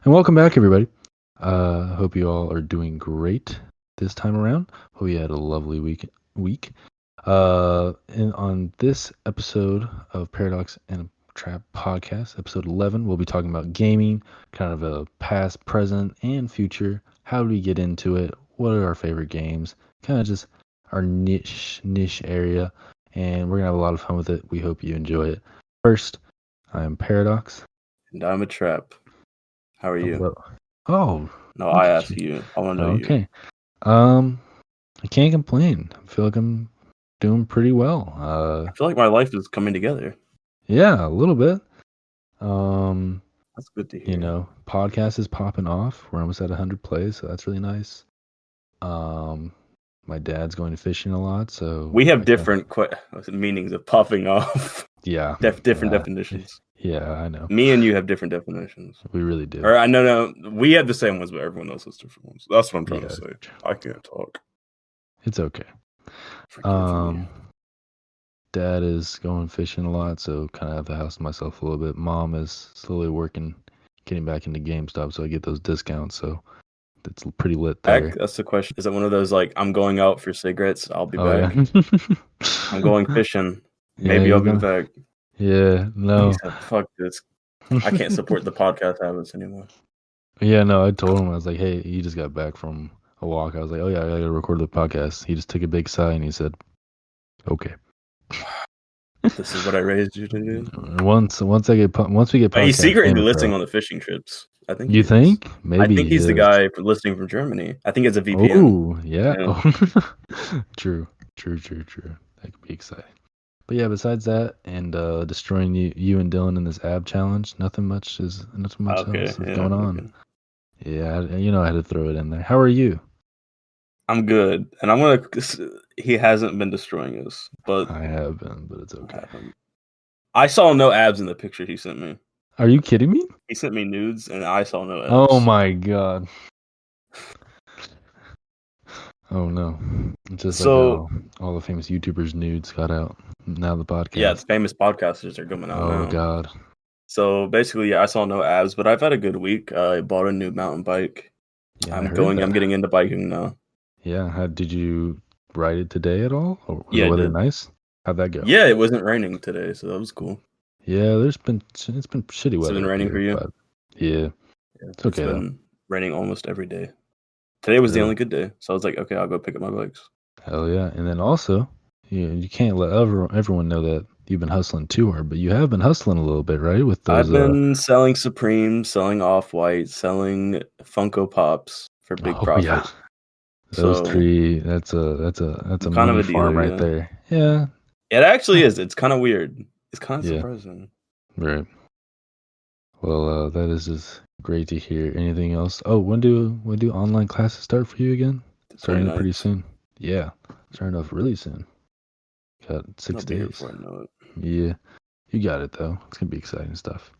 And welcome back, everybody. Hope you all are doing great this time around. Hope you had a lovely week. And on this episode of Paradox and Trap Podcast, episode 11, we'll be talking about gaming, kind of a past, present, and future. How do we get into it? What are our favorite games? Kind of just our niche area. And we're going to have a lot of fun with it. We hope you enjoy it. First, I am Paradox. And I'm a Trap. How are you? No, I asked you. I want to know you. Okay. I can't complain. I feel like I'm doing pretty well. I feel like my life is coming together. Yeah, a little bit. That's good to hear. Podcast is popping off. We're almost at 100 plays, so that's really nice. My dad's going fishing a lot, so we have different meanings of popping off. Yeah, different definitions. Yeah, I know. Me and you have different definitions. We really do. Or no, we have the same ones, but everyone else has different ones. That's what I'm trying to say. I can't talk. It's okay. Forgive me. Dad is going fishing a lot, so kind of have the house to myself a little bit. Mom is slowly working, getting back into GameStop, so I get those discounts. So it's pretty lit there. That's the question. Is it one of those like, I'm going out for cigarettes, I'll be back? Yeah. I'm going fishing. Maybe I'll be back. Yeah, no. He said, fuck this. I can't support the podcast habits anymore. Yeah, no, I told him, I was like, hey, he just got back from a walk. I was like, oh yeah, I gotta record the podcast. He just took a big sigh and he said, okay. This is what I raised you to do. Once we get podcast, he's secretly listening on the fishing trips. I think. You think? Maybe. I think he's the guy listening from Germany. I think it's a VPN. Oh yeah. True. That could be exciting. But yeah, besides that and destroying you and Dylan in this ab challenge, nothing much else is going on. Okay. Yeah, I had to throw it in there. How are you? I'm good, and he hasn't been destroying us, but I have been, but it's okay. I saw no abs in the picture he sent me. Are you kidding me? He sent me nudes, and I saw no abs. Oh my god. Oh no. It's just like all the famous YouTubers nudes got out. Now the podcast. Yeah, the famous podcasters are coming out now. Oh god. So basically, I saw no abs, but I've had a good week. I bought a new mountain bike. Yeah, I'm getting into biking now. Yeah. Did you ride it today at all? Or was the weather nice? How'd that go? Yeah, it wasn't raining today, so that was cool. Yeah, it's been shitty weather. It's been raining for you? Yeah. It's okay. It's been raining almost every day. Today was the only good day, so I was like, okay, I'll go pick up my bikes. Hell yeah! And then also, you can't let everyone know that you've been hustling too hard, but you have been hustling a little bit, right? With those, I've been selling Supreme, selling Off-White, selling Funko Pops for big profit. Yeah. Those three, that's a kind of a deal right there. Yeah. It actually is. It's kind of weird. It's kind of surprising. Right. Well, that is just great to hear. Anything else? Oh, when do online classes start for you again? Starting pretty soon. Yeah, starting off really soon. Got 6 days. Before I know it. Yeah, you got it though. It's gonna be exciting stuff.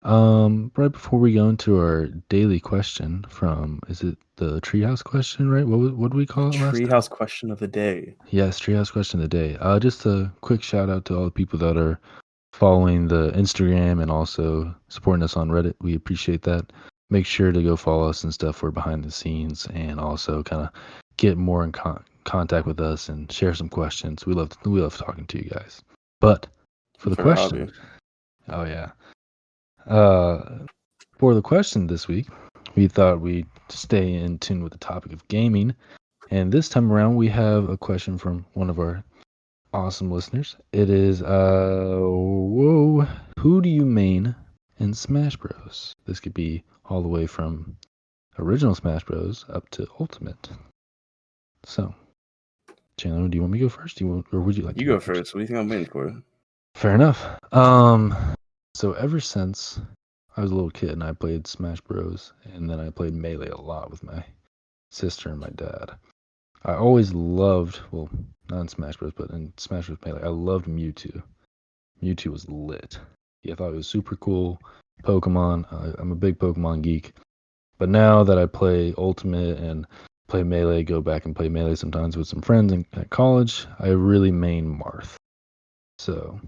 Right before we go into our daily question from, is it the Treehouse question, right? What do we call it last time? Treehouse question of the day. Yes, Treehouse question of the day. Just a quick shout out to all the people that are following the Instagram and also supporting us on Reddit. We appreciate that. Make sure to go follow us and stuff. We're behind the scenes and also kind of get more in contact with us and share some questions. We love talking to you guys. But for the question, oh yeah. For the question this week, we thought we'd stay in tune with the topic of gaming. And this time around, we have a question from one of our awesome listeners. It is, who do you main in Smash Bros? This could be all the way from original Smash Bros up to Ultimate. So, Chandler, do you want me to go first? Or would you like to go first? What do you think I'm waiting for? Fair enough. So ever since I was a little kid and I played Smash Bros, and then I played Melee a lot with my sister and my dad. I always loved, well, not in Smash Bros, but in Smash Bros Melee, I loved Mewtwo. Mewtwo was lit. Yeah, I thought it was super cool. Pokemon, I'm a big Pokemon geek. But now that I play Ultimate and play Melee, go back and play Melee sometimes with some friends at college, I really main Marth. So,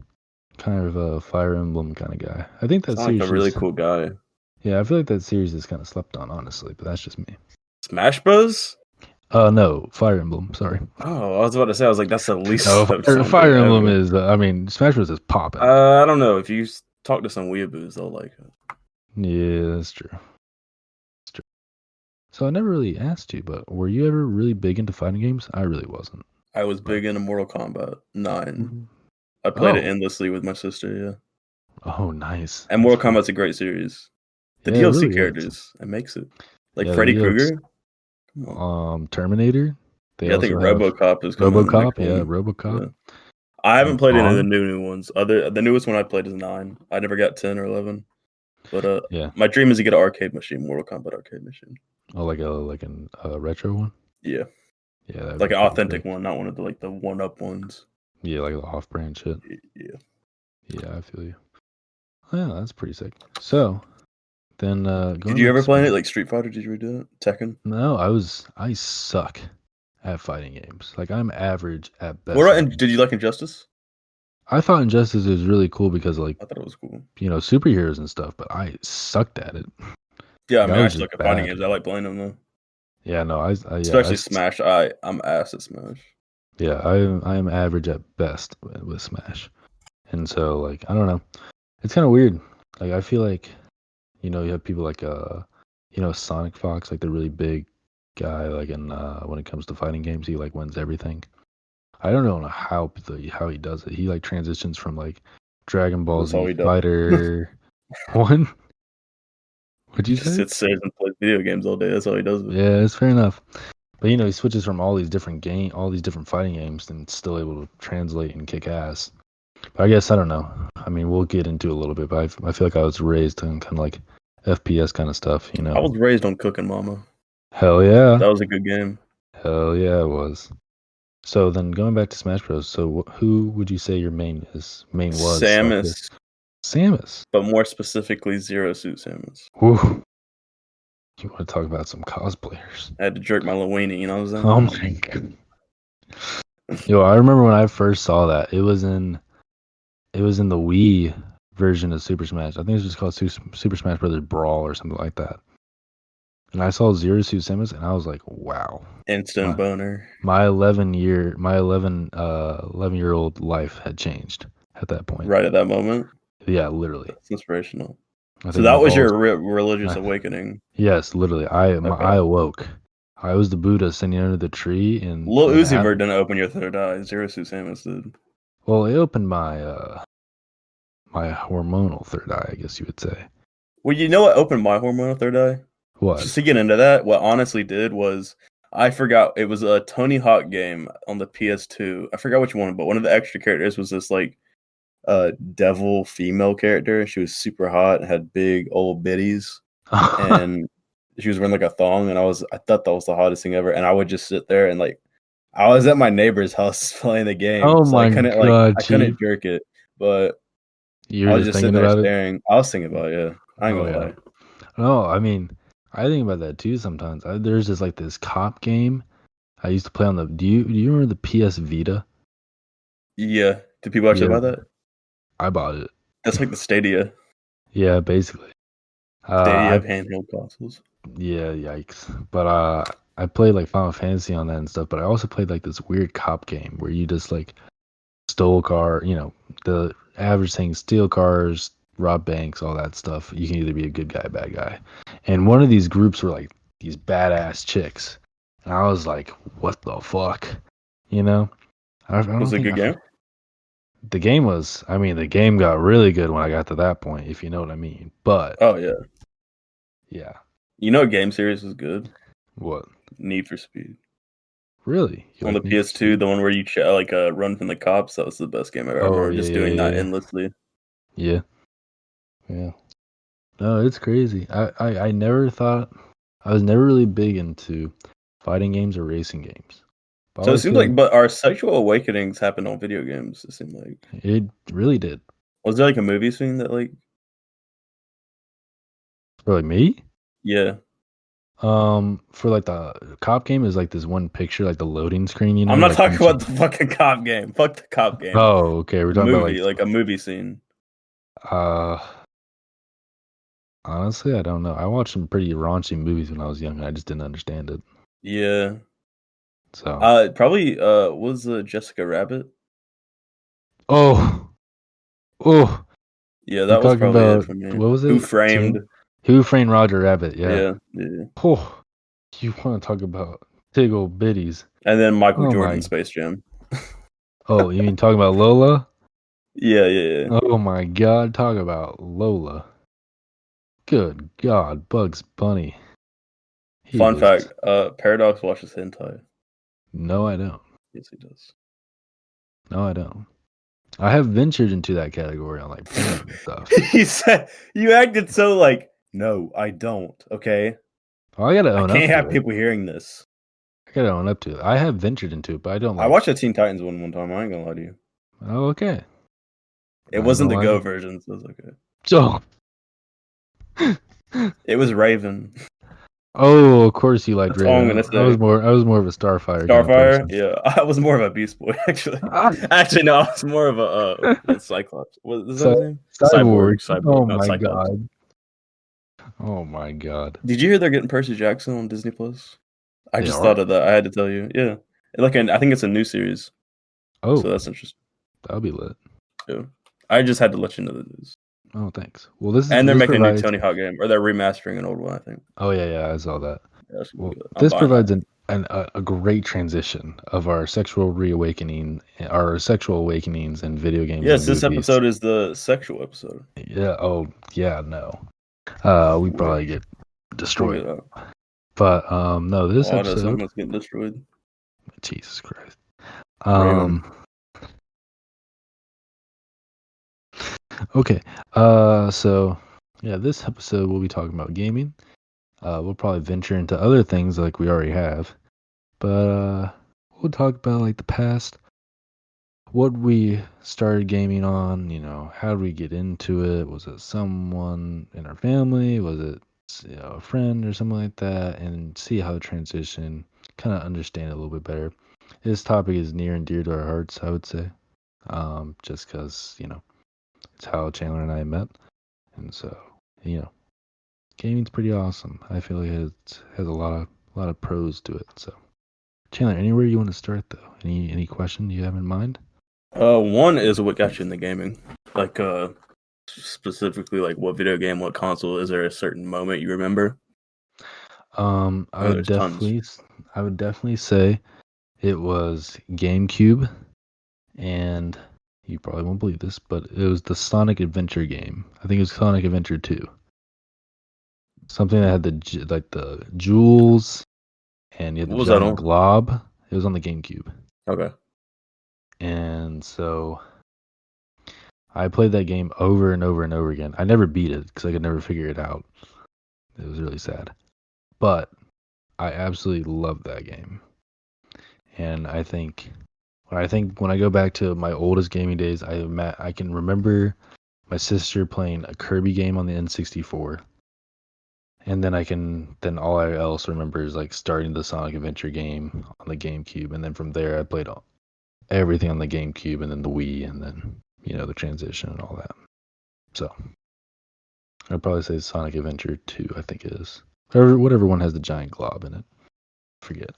kind of a Fire Emblem kind of guy. I think that's like a really cool guy. Yeah, I feel like that series is kind of slept on, honestly, but that's just me. Smash Bros. No, Fire Emblem. Sorry. Oh, I was about to say. I was like, that's the least No, slept on thing Fire Emblem ever. is. I mean, Smash Bros is popping. I don't know. If you talk to some weeaboos, they'll like it. Yeah, that's true. That's true. So I never really asked you, but were you ever really big into fighting games? I really wasn't. I was big into Mortal Kombat 9. Mhm. I played it Oh. endlessly with my sister. Yeah. Oh, nice. And That's Mortal cool. Kombat's a great series. The Yeah, it DLC really is. characters, it makes it. Like Yeah, the Freddy DLC. Krueger. Come on. Terminator. They Yeah, I think also have RoboCop is coming next RoboCop. Yeah, one. RoboCop. Yeah. I haven't played any of the Bond. new ones. The newest one I played is 9. I never got 10 or 11. But Yeah. my dream is to get an arcade machine, Mortal Kombat arcade machine. Oh, like a retro one. Yeah, Yeah, that'd like be an pretty authentic sick. one, not one of the one-up ones. Yeah, like the off-brand shit. Yeah. Yeah, I feel you. Oh, yeah, that's pretty sick. So then, Did going you back ever to play it Smash. like Street Fighter? Did you ever do it? Tekken? No, I suck at fighting games. Like I'm average at best. What? And did you like Injustice? I thought Injustice was really cool because like I thought it was cool. superheroes and stuff, but I sucked at it. Yeah, I Like, mean, I I was actually just like fighting bad. games. I like playing them though, Yeah, no, especially Smash. I'm ass at Smash. yeah, I am average at best with Smash, and so like I don't know, it's kind of weird. Like I feel like you have people like Sonic Fox, like the really big guy, like in when it comes to fighting games, he like wins everything. I don't know how he does it. He like transitions from like Dragon Ball That's all Z he does. Fighter one. What'd He you just say? sits there and plays video games all day. That's all he does. Yeah, it's fair enough. But he switches from all these different fighting games, and still able to translate and kick ass. But I guess I don't know. I mean, we'll get into it a little bit, but I feel like I was raised on kind of like FPS kind of stuff. I was raised on Cooking Mama. Hell yeah. That was a good game. Hell yeah, it was. So then going back to Smash Bros. So who would you say your main was? Samus, Samus. but more specifically, Zero Suit Samus. Whew. You want to talk about some cosplayers? I had to jerk my little weenie. You know what I'm saying? Oh my god. Yo, I remember when I first saw that. It was in the Wii version of Super Smash. I think it's just called Super Smash Brothers Brawl or something like that. And I saw Zero Suit Samus, and I was like, "Wow!" Instant boner. My 11-year-old life had changed at that point. Right at that moment. Yeah, literally. That's inspirational. I So that was your religious awakening. Yes, literally. I awoke. I was the Buddha sitting under the tree, and Lil Uzi Vert didn't open your third eye. Zero Suit Samus did. Well, it opened my my hormonal third eye, I guess you would say. Well, you know what opened my hormonal third eye? What? Just to get into that, what honestly did was I forgot it was a Tony Hawk game on the PS2. I forgot which one, but one of the extra characters was this like devil female character. She was super hot, had big old bitties, and she was wearing like a thong. And I thought that was the hottest thing ever. And I would just sit there and like I was at my neighbor's house playing the game. Oh so my I couldn't god! I couldn't jerk it, but You I were was just just sitting thinking there about it. staring. I was thinking about it. Yeah, I ain't gonna lie. No, I mean, I think about that too sometimes. There's this cop game I used to play on the. Do you remember the PS Vita? Yeah. Do people actually buy that? I bought it. That's like the Stadia. Yeah, basically. Stadia of handheld consoles. Yeah, yikes. But I played like Final Fantasy on that and stuff. But I also played like this weird cop game where you just like stole car. The average thing: steal cars, rob banks, all that stuff. You can either be a good guy, bad guy. And one of these groups were like these badass chicks, and I was like, "What the fuck?" I don't Was it a think good game? The game was. I mean, the game got really good when I got to that point, if you know what I mean. But oh yeah, yeah. You know, a game series was good. What? Need for Speed. Really? On the PS2, the one where you run from the cops. That was the best game ever. I remember just doing that endlessly. Yeah. Yeah. No, it's crazy. I never thought. I was never really big into fighting games or racing games. So it seems like, but our sexual awakenings happened on video games. It seemed like it really did. Was there like a movie scene that like? For like me? Yeah. For like the cop game is like this one picture, like the loading screen. I'm not talking about the fucking cop game. Fuck the cop game. Oh, okay. We're talking about like a movie scene. Honestly, I don't know. I watched some pretty raunchy movies when I was young, and I just didn't understand it. Yeah. So, Probably was Jessica Rabbit. oh, oh, Yeah, you that was talking probably it about for me. what was Who it? Framed? Who Framed Roger Rabbit? Yeah. Yeah, yeah. Oh, you want to talk about tiggle bitties? And then Michael Oh Jordan, my. Space Jam. Oh, you mean talking about Lola? Yeah, yeah, yeah. Oh my God, talk about Lola. Good God, Bugs Bunny. He Fun was. fact: Paradox watches hentai. No, I don't. Yes, he does. No, I don't. I have ventured into that category on like porn and stuff. He said you acted so like, no, I don't. Okay, Oh, I gotta I own up can't to have it. people hearing this. I gotta own up to it. I have ventured into it, but I don't I like. watched the Teen Titans one time. I ain't gonna lie to you. Oh, okay. It I ain't wasn't gonna the lie Go to version, so it was okay. you. It was Raven. Oh, of course you liked That's all I'm Raven. gonna I was say. more of a Starfire kind of Starfire? person. Yeah, I was more of a Beast Boy actually. Ah, Actually, no, I was more of a what Cyclops? What is that his name? Cyborg. Cyborg, Oh not my Cyclops. God. Oh my God. Did you hear they're getting Percy Jackson on Disney Plus? I They just thought are. of that. I had to tell you. Yeah, I think it's a new series, Oh, so that's interesting. that'll be lit. Yeah, I just had to let you know the news. Oh, thanks. Well, this And they're this making a new provides. Tony Hawk game, or they're remastering an old one. I think. Oh yeah, I saw that. Yeah, that's gonna be Well, good. I'm this buying that. provides a great transition of our sexual reawakening, our sexual awakenings in video games and Yes, this movies. episode is the sexual episode. Yeah. Oh, yeah. No. We probably get We'll destroyed. get out. But no, A this lot of episode. someone's getting destroyed. Jesus Christ. Raven. Okay. So yeah, this episode we'll be talking about gaming. We'll probably venture into other things like we already have, but we'll talk about like the past, what we started gaming on. How did we get into it? Was it someone in our family? Was it a friend or something like that? And see how the transition, kind of understand it a little bit better. This topic is near and dear to our hearts, I would say, just because it's how Chandler and I met, and so you know, gaming's pretty awesome. I feel like it has a lot of pros to it. So, Chandler, anywhere you want to start though? Any question you have in mind? One is what got you into gaming. Like, specifically, like what video game, what console? Is there a certain moment you remember? I I know would there's tons. definitely say it was GameCube, and you probably won't believe this, but it was the Sonic Adventure game. I think it was Sonic Adventure 2. Something that had the jewels, and you had the What was that giant on? glob. It was on the GameCube, Okay. and so I played that game over and over and over again. I never beat it because I could never figure it out. It was really sad, but I absolutely loved that game. And I think when I go back to my oldest gaming days, I can remember my sister playing a Kirby game on the N64, and then all I else remember is like starting the Sonic Adventure game on the GameCube, and then from there I played everything on the GameCube, and then the Wii, and then the transition and all that. So I'd probably say Sonic Adventure 2. I think it is, or whatever one has the giant glob in it. Forget.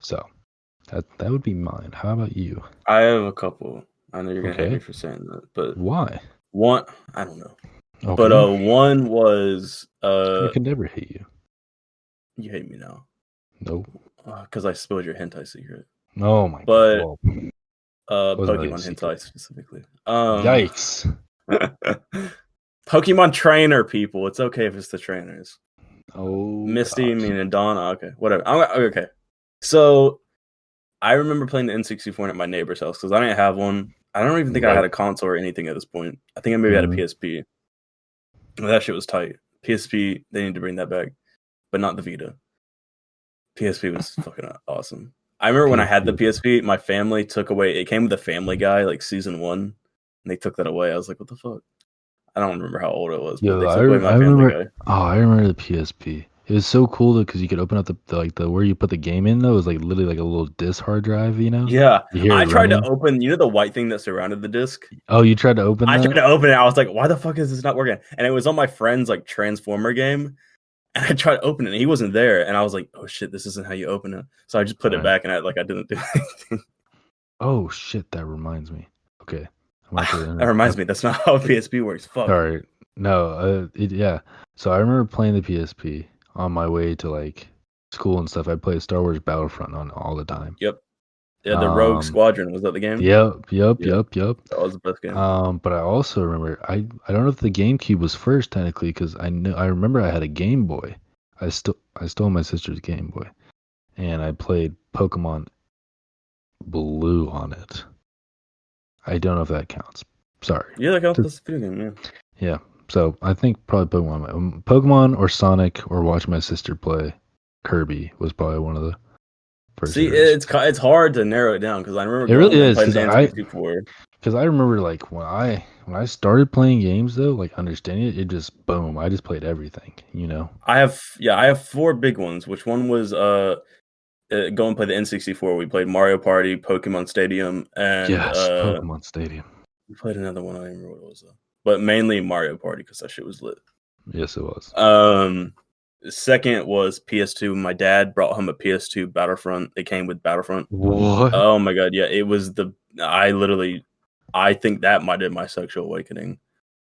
So that would be mine. How about you? I have a couple. I know you're gonna hate me Okay. for saying that, but Why? one, I don't know. But Okay. one was I could never hate you. you hate me now Nope. because I spilled your hentai secret. Oh my God. But Well, wasn't really a Pokemon secret. hentai specifically. Yikes. Pokemon trainer people. It's okay if it's the trainers. Oh Misty, gosh. meaning Donna. Okay, whatever. Okay. So I remember playing the N64 at my neighbor's house because I didn't have one. I don't even think I had Right. a console or anything at this point. I think I maybe had a Mhm. PSP. That shit was tight. PSP, they need to bring that back, but not the Vita. PSP was fucking awesome. I remember when I had the PSP. PSP, my family took away. It came with a Family Guy, like season 1, and they took that away. I was like, what the fuck? I don't remember how old it was, but Yo, they took away my I Family remember. Guy. Oh, I remember the PSP. It was so cool though because you could open up the where you put the game in though. It was like literally like a little disc hard drive, you know? Yeah, You hear I it tried to running. open, the white thing that surrounded the disc? Oh, you tried to open I tried that? to open it. I was like, why the fuck is this not working? And it was on my friend's like Transformer game. And I tried to open it and he wasn't there. And I was like, oh shit, this isn't how you open it. So I just put it Right. back and I didn't do anything. Oh shit, that reminds me. Okay. That reminds me, that's not how PSP works. Fuck. All right. No, yeah. So I remember playing the PSP on my way to like school and stuff. I played Star Wars Battlefront on all the time. Yep. Yeah, the Rogue Squadron. Was that the game? Yep. Yeah. That was the best game. But I also remember I don't know if the GameCube was first technically because I remember I had a Game Boy. I stole my sister's Game Boy, and I played Pokemon Blue on it. I don't know if that counts. Sorry. Yeah, that counts as a video game. Yeah. So I think probably Pokemon or Sonic or watch my sister play Kirby was probably one of the first. See, it's hard to narrow it down because I remember it really is playing the N64. Because I remember like when I started playing games though, like understanding it, just boom, I just played everything, you know. I have 4 big ones. Which one was go and play the N64? We played Mario Party, Pokemon Stadium, and yes, Pokemon Stadium. We played another one. I don't even remember what it was though. But mainly Mario Party because that shit was lit. Yes, it was. Second was PS2. My dad brought home a PS2 Battlefront. It came with Battlefront. What? Oh my god, yeah. It was I think that might have been my sexual awakening.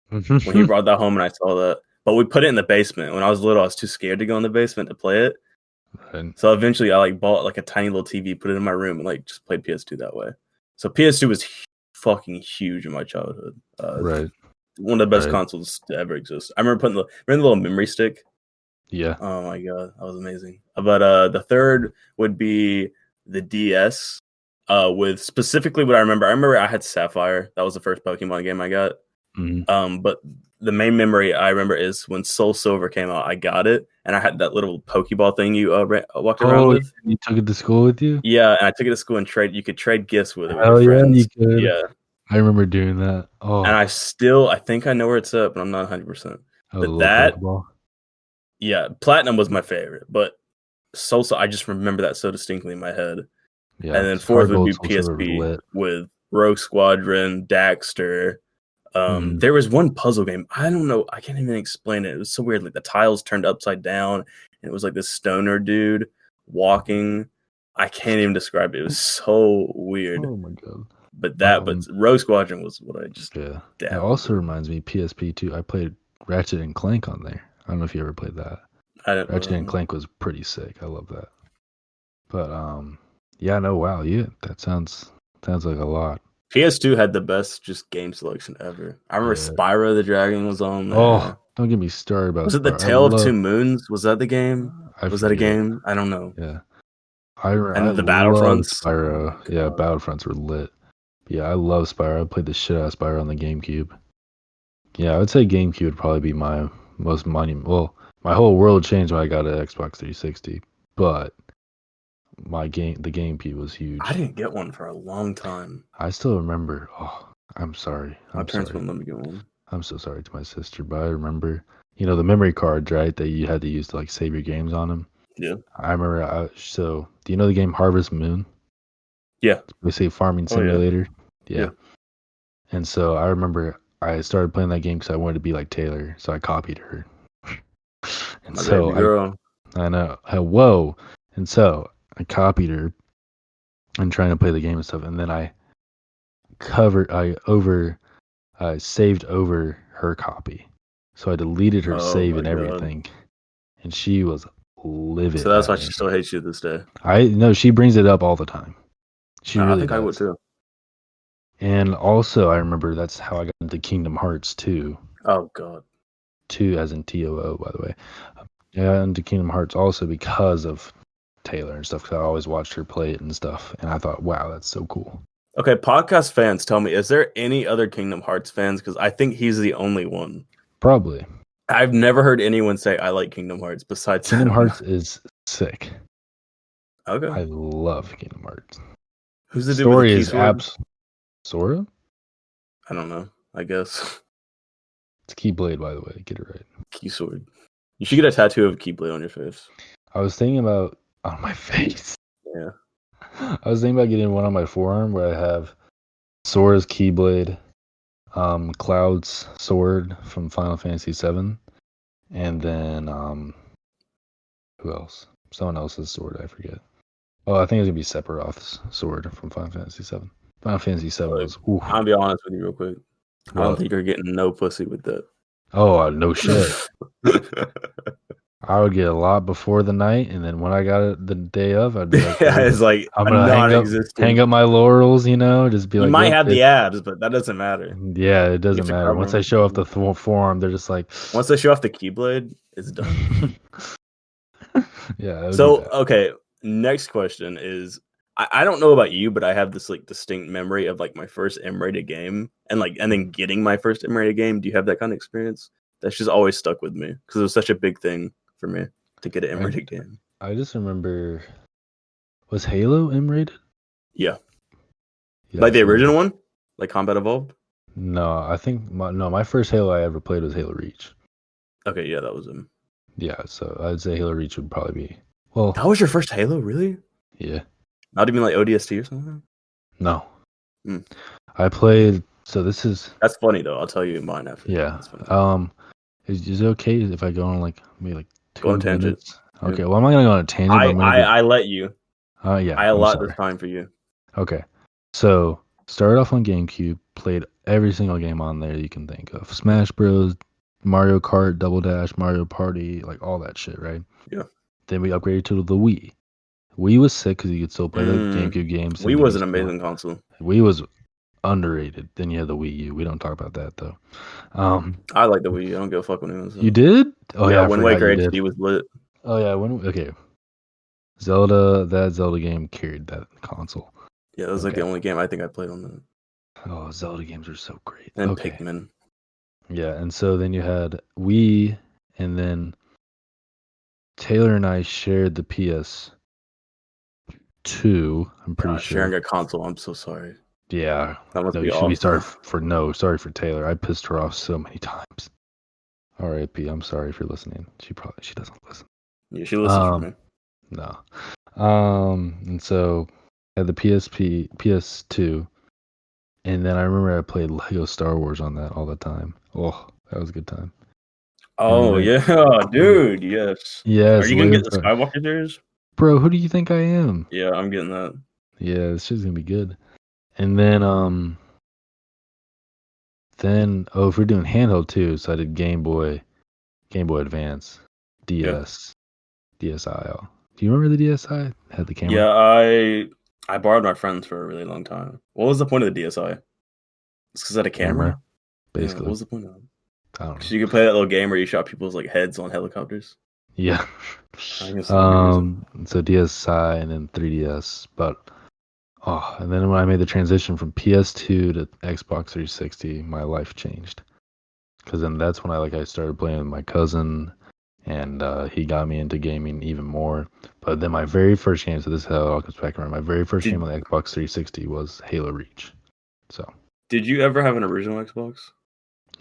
When he brought that home and I saw that. But we put it in the basement. When I was little, I was too scared to go in the basement to play it. Right. So eventually I bought a tiny little TV, put it in my room, and just played PS2 that way. So PS2 was fucking huge in my childhood. Right. One of the best consoles to ever exist. I remember putting the little memory stick. Yeah. Oh my god, that was amazing. But the third would be the DS. With specifically what I remember I had Sapphire. That was the first Pokemon game I got. Mm-hmm. But the main memory I remember is when Soul Silver came out. I got it, and I had that little Pokeball thing you walked around with. You took it to school with you? Yeah, and I took it to school and you could trade gifts with it. Hell with your friends. You could. Yeah, I remember doing that. Oh, and I think I know where it's at, but I'm not 100%. But that, Pokeball. Yeah, Platinum was my favorite, but Soul, I just remember that so distinctly in my head. Yeah, and then fourth would be PSP with Rogue Squadron, Daxter. There was one puzzle game. I don't know. I can't even explain it. It was so weird. Like the tiles turned upside down, and it was like this stoner dude walking. I can't even describe it. It was so weird. Oh my god! But Rogue Squadron was what I just It also reminds me PSP too. I played Ratchet and Clank on there. I don't know if you ever played that. Ratchet and Clank was pretty sick. I love that. But yeah, no, wow, yeah, that sounds like a lot. PS2 had the best just game selection ever. I remember Spyro the Dragon was on there. Oh, don't get me started about. Was it the Tale of Two Moons? Was that the game? Was that a game? I don't know. Yeah, and the Battlefronts. Spyro, yeah, Battlefronts were lit. Yeah, I love Spyro. I played the shit out of Spyro on the GameCube. Yeah, I would say GameCube would probably be my most monument. Well, my whole world changed when I got an Xbox 360, but the GameCube was huge. I didn't get one for a long time. I still remember. Oh, I'm sorry. My parents wouldn't let me get one. I'm so sorry to my sister, but I remember, the memory cards, right, that you had to use to save your games on them. Yeah. I remember. So, do you know the game Harvest Moon? Yeah. We say farming simulator. Yeah. And so I remember I started playing that game because I wanted to be like Taylor, so I copied her. And so I know. Whoa. And so I copied her and trying to play the game and stuff, and then I saved over her copy. So I deleted her save and everything. And she was livid. So that's why she still hates you to this day. No, she brings it up all the time. She really I think does. I would too. And also I remember that's how I got into Kingdom Hearts 2. Oh god. 2 as in TOO, by the way. Yeah, into Kingdom Hearts also because of Taylor and stuff, because I always watched her play it and stuff, and I thought, wow, that's so cool. Okay, podcast fans, tell me, is there any other Kingdom Hearts fans? Because I think he's the only one. Probably. I've never heard anyone say I like Kingdom Hearts besides Kingdom Hearts is sick. Okay. I love Kingdom Hearts. Who's the story dude with the is Sora? I don't know. I guess. It's Keyblade, by the way. Get it right. Keysword. You should get a tattoo of Keyblade on your face. I was thinking about on my face. Yeah. I was thinking about getting one on my forearm where I have Sora's Keyblade, Cloud's sword from Final Fantasy VII, and then who else? Someone else's sword, I forget. Oh, I think it's gonna be Sephiroth's sword from Final Fantasy VII. Final Fantasy VII was. Oof. I'll be honest with you real quick. I don't What? think you're getting no pussy with that. Oh, no shit. I would get a lot before the night, and then when I got it the day of, I'd be like, Yeah, it's like I'm gonna hang up my laurels, just be You like, might "Yep, have the abs, but that doesn't matter. yeah, it doesn't to matter. cover Once them. I show off the forearm, they're just like, Once they show off the Keyblade, it's done. yeah. So okay, next question is I don't know about you, but I have this like distinct memory of like my first M-rated game and then getting my first M-rated game. Do you have that kind of experience? That's just always stuck with me because it was such a big thing for me to get an M-rated game. I just remember, was Halo M-rated? Yeah, like the original one, like Combat Evolved. No, I think my first Halo I ever played was Halo Reach. Okay, yeah, that was him. Yeah, so I'd say Halo Reach would probably be. Well, that was your first Halo, really? Yeah. Not even like ODST or something? No. I played. So this is. That's funny though. I'll tell you mine after. Yeah. Is it okay if I go on maybe 2 go on tangent? minutes? Okay. Well, I'm not gonna go on a tangent. I let you. Yeah. I allot this time for you. Okay. So started off on GameCube. Played every single game on there you can think of. Smash Bros, Mario Kart, Double Dash, Mario Party, like all that shit, right? Yeah. Then we upgraded to the Wii. Wii was sick because you could still play the GameCube games. Wii was an amazing console. Wii was underrated. Then you had the Wii U. We don't talk about that though. I like the Wii U. I don't give a fuck when it was. You did? Oh yeah, Wind Waker HD was lit. Oh yeah, okay. That Zelda game carried that console. Yeah, that was like the only game I think I played on that. Oh, Zelda games are so great. And Pikmin. Yeah, and so then you had Wii, and then Taylor and I shared the PS2. I'm pretty sure. Sharing a console. I'm so sorry. Yeah. That must be awful. Sorry for Taylor. I pissed her off so many times. R.I.P. I'm sorry if you're listening. She doesn't listen. Yeah, she listens for me. No. And so I had the PS2, and then I remember I played Lego Star Wars on that all the time. Oh, that was a good time. Oh yeah, dude, yes. Yes. Are you gonna get the Skywalker series? Bro, who do you think I am? Yeah, I'm getting that. Yeah, this shit's gonna be good. And then if we're doing handheld too, so I did Game Boy Advance, DS, DSi. Do you remember the DSi? Had the camera? Yeah, I borrowed my friends for a really long time. What was the point of the DSi? It's because it had a camera? Basically. Yeah, what was the point of it? I don't know. So you could play that little game where you shot people's like heads on helicopters. Yeah. So DSi and then 3DS, but and then when I made the transition from PS2 to Xbox 360, my life changed. Because then that's when I started playing with my cousin, and he got me into gaming even more. But then my very first game, so this is how it all comes back around. My very first game on the Xbox 360 was Halo Reach. So. Did you ever have an original Xbox?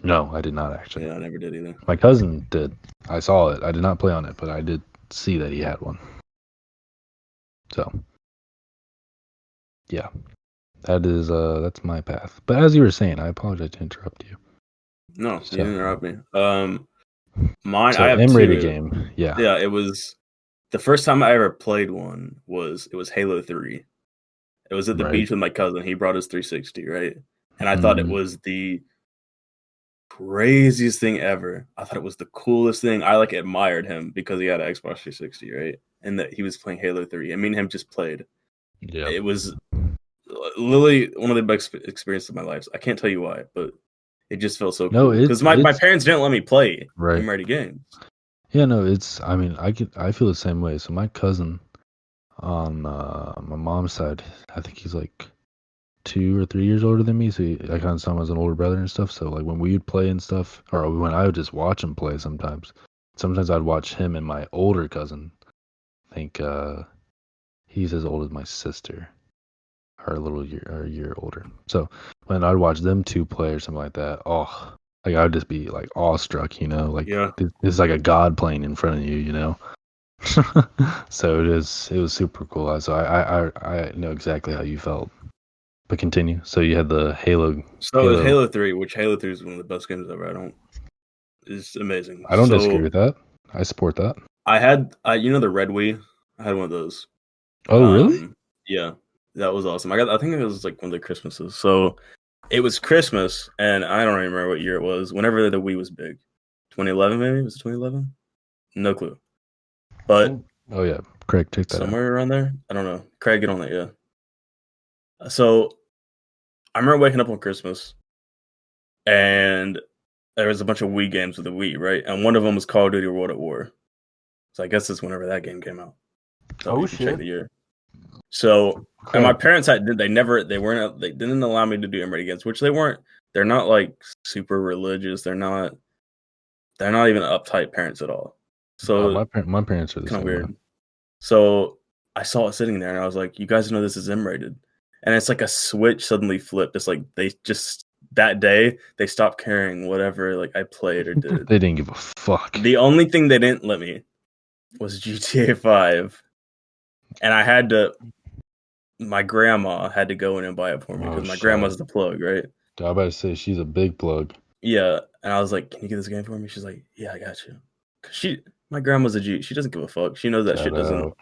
No, I did not actually. Yeah, I never did either. My cousin did. I saw it. I did not play on it, but I did see that he had one. So. Yeah. That's my path. But as you were saying, I apologize to interrupt you. No, you didn't interrupt me. Mine. So I have M-rated two. game. Yeah. Yeah, it was the first time I ever played one. It was Halo 3. It was at the beach with my cousin. He brought his 360, right? And I thought it was the craziest thing ever. I thought it was the coolest thing. I admired him because he had an Xbox 360, right? And that he was playing Halo 3. I mean, him just played. Yeah. It was literally one of the best experiences of my life. I can't tell you why, but it just felt so cool. Because my parents didn't let me play M-rated games. Yeah, no, I feel the same way. So my cousin on my mom's side, I think he's 2 or 3 years older than me, so I kind of saw him as an older brother and stuff. So when we would play and stuff, or when I would just watch him play sometimes I'd watch him and my older cousin. I think he's as old as my sister, or a year older. So when I'd watch them two play or something like that, Like I would just be like awestruck, like Yeah. this is like a god playing in front of you. So it was super cool. So I know exactly how you felt. But continue. So you had the Halo. So it was Halo 3, which Halo 3 is one of the best games ever. It's amazing. I don't disagree So with that. I support that. I had the Red Wii. I had one of those. Oh really? Yeah, that was awesome. I think it was like one of the Christmases. So it was Christmas, and I don't remember what year it was. Whenever the Wii was big, 2011 maybe, was it 2011? No clue. But Oh yeah, Craig, check that out. somewhere around there. I don't know. Craig, get on that. Yeah. So I remember waking up on Christmas, and there was a bunch of Wii games with the Wii, right? And one of them was Call of Duty World at War. So I guess it's whenever that game came out. So you can check the year. So and my parents they didn't allow me to do M-rated games, which they weren't. They're not like super religious. They're not even uptight parents at all. So my parents are the kind of same weird. way. So I saw it sitting there, and I was like, "You guys know this is M-rated," and it's like a switch suddenly flipped. It's like they just that day they stopped caring whatever like I played or did. They didn't give a fuck. The only thing they didn't let me was GTA 5, and I had to. My grandma had to go in and buy it for me because my grandma's the plug, right? I was about to say she's a big plug. Yeah, and I was like, "Can you get this game for me?" She's like, "Yeah, I got you." Cause my grandma's a G. She doesn't give a fuck. She knows that shit doesn't.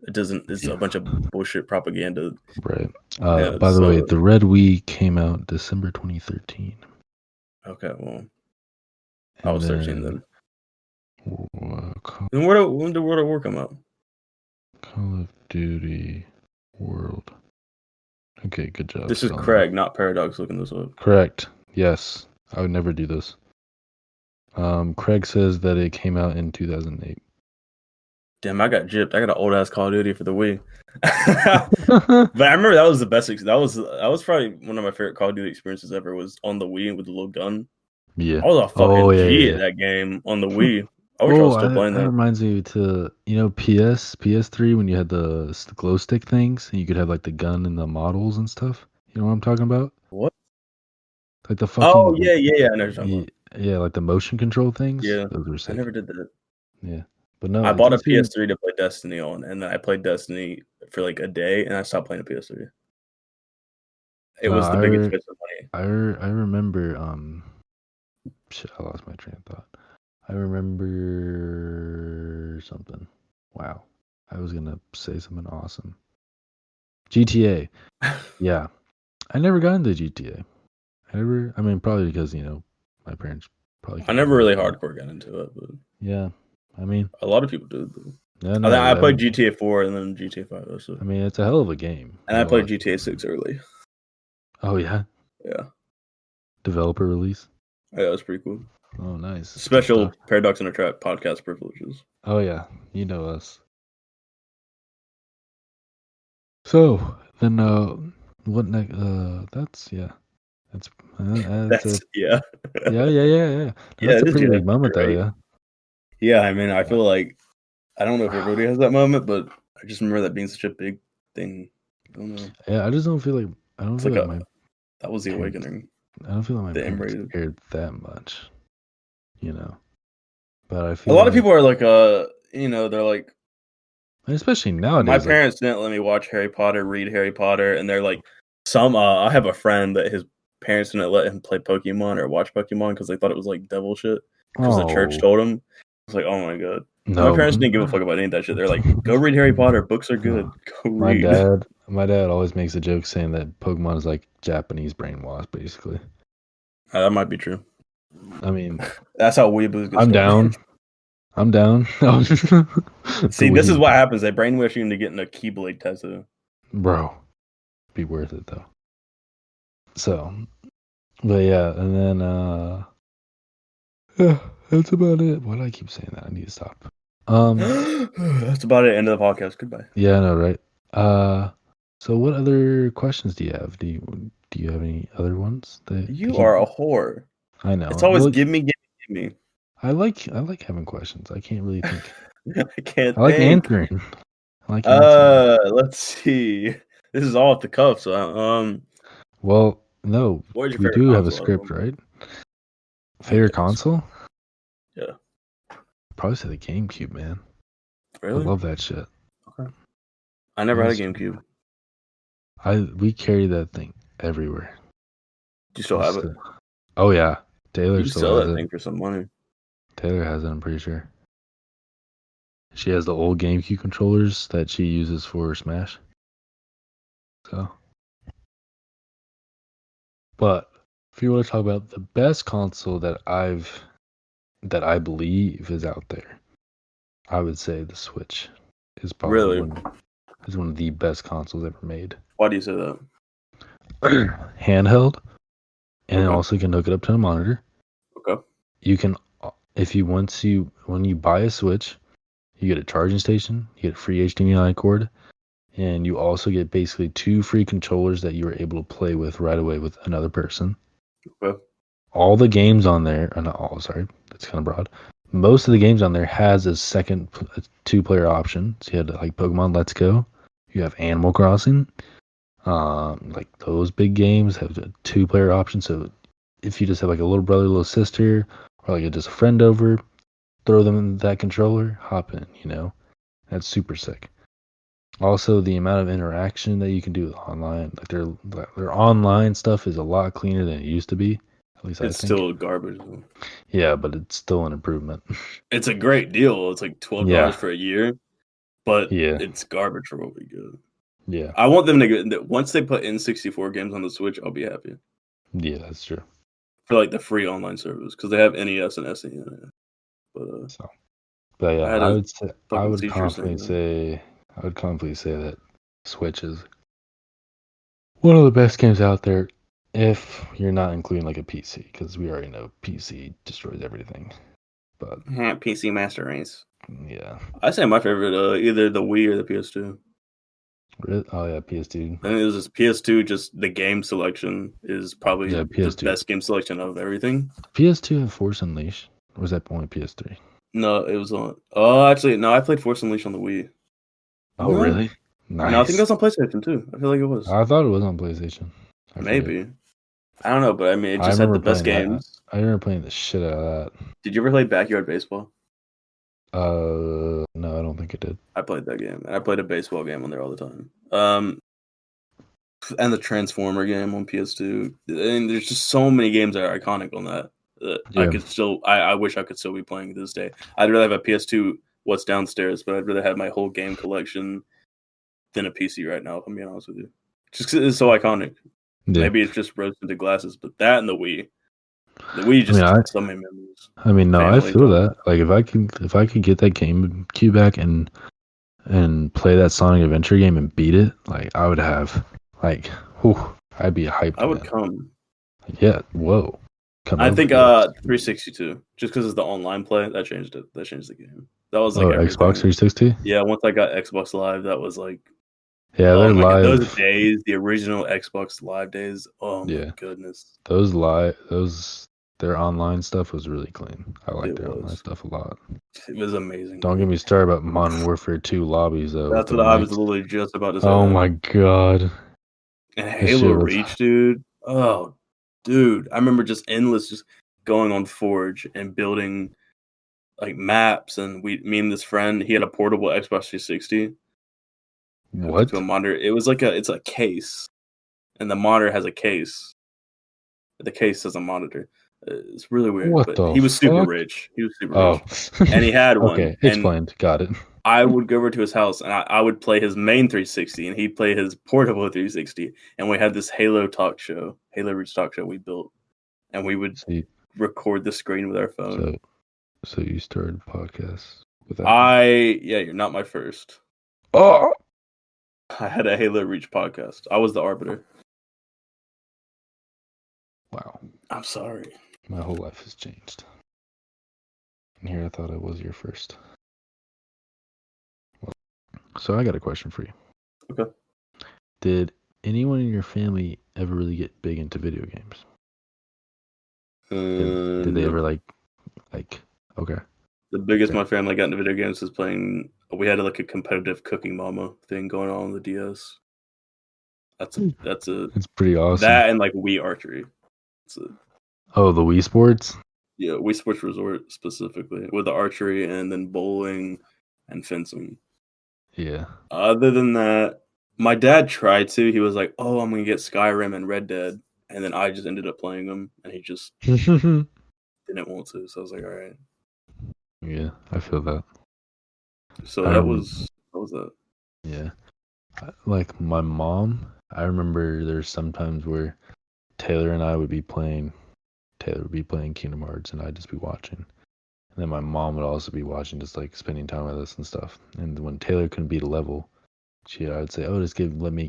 It doesn't. It's a bunch of bullshit propaganda. Right. By the way, the Red Wii came out December 2013. Okay, well, I was 13 then. When did World at War come out? Call of Duty World. Okay, good job. This is Craig, not Paradox, looking this up. Correct. Yes, I would never do this. Craig says that it came out in 2008. Damn, I got gypped. I got an old ass Call of Duty for the Wii. But I remember that was the best. That was probably one of my favorite Call of Duty experiences ever. Was on the Wii with the little gun. Yeah, I was a fucking G at that game on the Wii. I wish I was still playing that. That reminds me to PS3 when you had the glow stick things and you could have like the gun and the models and stuff. You know what I'm talking about? What? Like the fucking. Oh yeah. I know what you're talking about. Yeah, like the motion control things. Yeah, those were sick. I never did that. Yeah, but no, I bought a PS3 to play Destiny on, and then I played Destiny for like a day, and I stopped playing a PS3. It was the biggest waste of money. I remember. Shit, I lost my train of thought. I remember something. Wow, I was gonna say something awesome. GTA. Yeah, I never got into GTA. I mean, probably because my parents probably. I never really hardcore got into it, but yeah, I mean, a lot of people did. Yeah, I played GTA 4 and then GTA 5. Also. I mean, it's a hell of a game. And I played GTA 6 early. Oh yeah. Yeah. Developer release. Yeah, that was pretty cool. Oh, nice. Special Paradox in a Trap podcast privileges. Oh yeah, you know us. So then, what next? That's yeah. That's yeah. Yeah. That's a pretty big moment, though. Yeah. Yeah, I mean, I feel like I don't know if everybody has that moment, but I just remember that being such a big thing. I don't know. Yeah, I just don't feel like that was the awakening. I don't feel like my parents cared that much, But I feel a lot of people are like, they're like, especially nowadays. My parents didn't let me watch Harry Potter, read Harry Potter, and they're like, I have a friend that his parents didn't let him play Pokemon or watch Pokemon because they thought it was like devil shit because the church told him. I was like, oh my god. No. My parents didn't give a fuck about any of that shit. They're like, go read Harry Potter. Books are good. Go read. My dad always makes a joke saying that Pokemon is like Japanese brainwash, basically. That might be true. I mean, that's how weeaboos get I'm down. I'm down. See, this is what happens. They brainwash you into getting a Keyblade tattoo. Bro, be worth it though. So, but yeah, and then yeah, that's about it. Why do I keep saying that? I need to stop. That's about it. End of the podcast. Goodbye. Yeah, I know, right? So what other questions do you have? Do you have any other ones? You are a whore. I know. It's always give me. I like having questions. I can't really think. I can't. I like answering. Let's see. This is all off the cuff. So Well, no. We do have a script, right? Favorite console? Yeah. Probably say the GameCube, man. Really? I love that shit. Okay. I never had a GameCube. We carry that thing everywhere. Do you still have it? Oh yeah, Taylor You can still sell has that it. thing for some money. Taylor has it, I'm pretty sure. She has the old GameCube controllers that she uses for Smash. So, but if you want to talk about the best console that I believe is out there, I would say the Switch is probably one of the best consoles ever made. Why do you say that? Handheld, and also you can hook it up to a monitor. Okay. You can, if you want to, when you buy a Switch, you get a charging station, you get a free HDMI cord, and you also get basically 2 free controllers that you are able to play with right away with another person. Okay. All the games on there, or not all, sorry, that's kind of broad. Most of the games on there has a second 2-player option. So you had like Pokemon Let's Go, you have Animal Crossing, like those big games have a 2-player option. So if you just have like a little brother, little sister, or like just a friend over, throw them in that controller, hop in, that's super sick. Also, the amount of interaction that you can do online, like their online stuff is a lot cleaner than it used to be. At least I think. It's still garbage. Yeah, but it's still an improvement. It's a great deal. It's like $12 for a year, but it's garbage for what we get. Yeah. I want them to get, once they put N64 games on the Switch, I'll be happy. Yeah, that's true. For like the free online service, because they have NES and SNES. But yeah, I would confidently say that Switch is one of the best games out there if you're not including like a PC, because we already know PC destroys everything. But PC Master Race. Yeah. I say my favorite either the Wii or the PS2. Oh yeah, PS2. I think it was just PS2. Just the game selection is probably the best game selection of everything. PS2 had Force Unleashed, or was that only PS3? No, it was on. Oh, actually, no. I played Force Unleashed on the Wii. Oh, really? Nice. No, I think that was on PlayStation too. I feel like it was. I thought it was on PlayStation. Maybe. I don't know, but I mean, it just had the best games. I remember playing the shit out of that. Did you ever play Backyard Baseball? No, I don't think it did. I played that game, and I played a baseball game on there all the time. And the Transformer game on PS2. And there's just so many games that are iconic on that. I could still. I wish I could still be playing this day. I'd rather have a PS2. What's downstairs, but I'd rather have my whole game collection than a PC right now. If I'm being honest with you, just because it's so iconic. Yeah. Maybe it's just rose-tinted glasses, but that and the Wii just so many memories. I mean, no, I feel that. Like if I could get that GameCube back and play that Sonic Adventure game and beat it, like I would have, like, I'd be hyped. I would come. Yeah. Whoa. I think 362, just because it's the online play, that changed it. That changed the game. That was like Xbox 360. Yeah, once I got Xbox Live, that was like. Yeah, they're live. Those days, the original Xbox Live days. Oh my goodness. Their online stuff was really clean. I like their online stuff a lot. It was amazing. Don't get me started about Modern Warfare 2 lobbies though. That's what I was literally just about to say. Oh my god. And Halo Reach, dude. Oh, dude. I remember just going on Forge and building like maps, and me and this friend, he had a portable Xbox 360. What? To a monitor. It was like it's a case, and the monitor has a case. The case has a monitor. It's really weird. What but the he was super rich. And he had one. Okay, explained. Got it. I would go over to his house, and I would play his main 360, and he'd play his portable 360. And we had this Halo Reach talk show we built, and we would record the screen with our phone. So you started podcasts with that? You're not my first. Oh. I had a Halo Reach podcast. I was the arbiter. Wow. I'm sorry. My whole life has changed. And here I thought I was your first. Well, so I got a question for you. Okay. Did anyone in your family ever really get big into video games? Did they ever like okay. The biggest my family got into video games was playing. We had like a competitive Cooking Mama thing going on the DS. It's pretty awesome. That and like Wii archery. The Wii Sports? Yeah, we Sports Resort specifically with the archery and then bowling and fencing. Yeah. Other than that, my dad tried to. He was like, "Oh, I'm gonna get Skyrim and Red Dead," and then I just ended up playing them, and he just didn't want to. So I was like, "All right." Yeah, I feel that. So I that was that. yeah. Like my mom, I remember there's sometimes where Taylor and I would be playing. Taylor would be playing Kingdom Hearts, and I'd just be watching. And then my mom would also be watching, just like spending time with us and stuff. And when Taylor couldn't beat a level, I'd say, "Oh, let me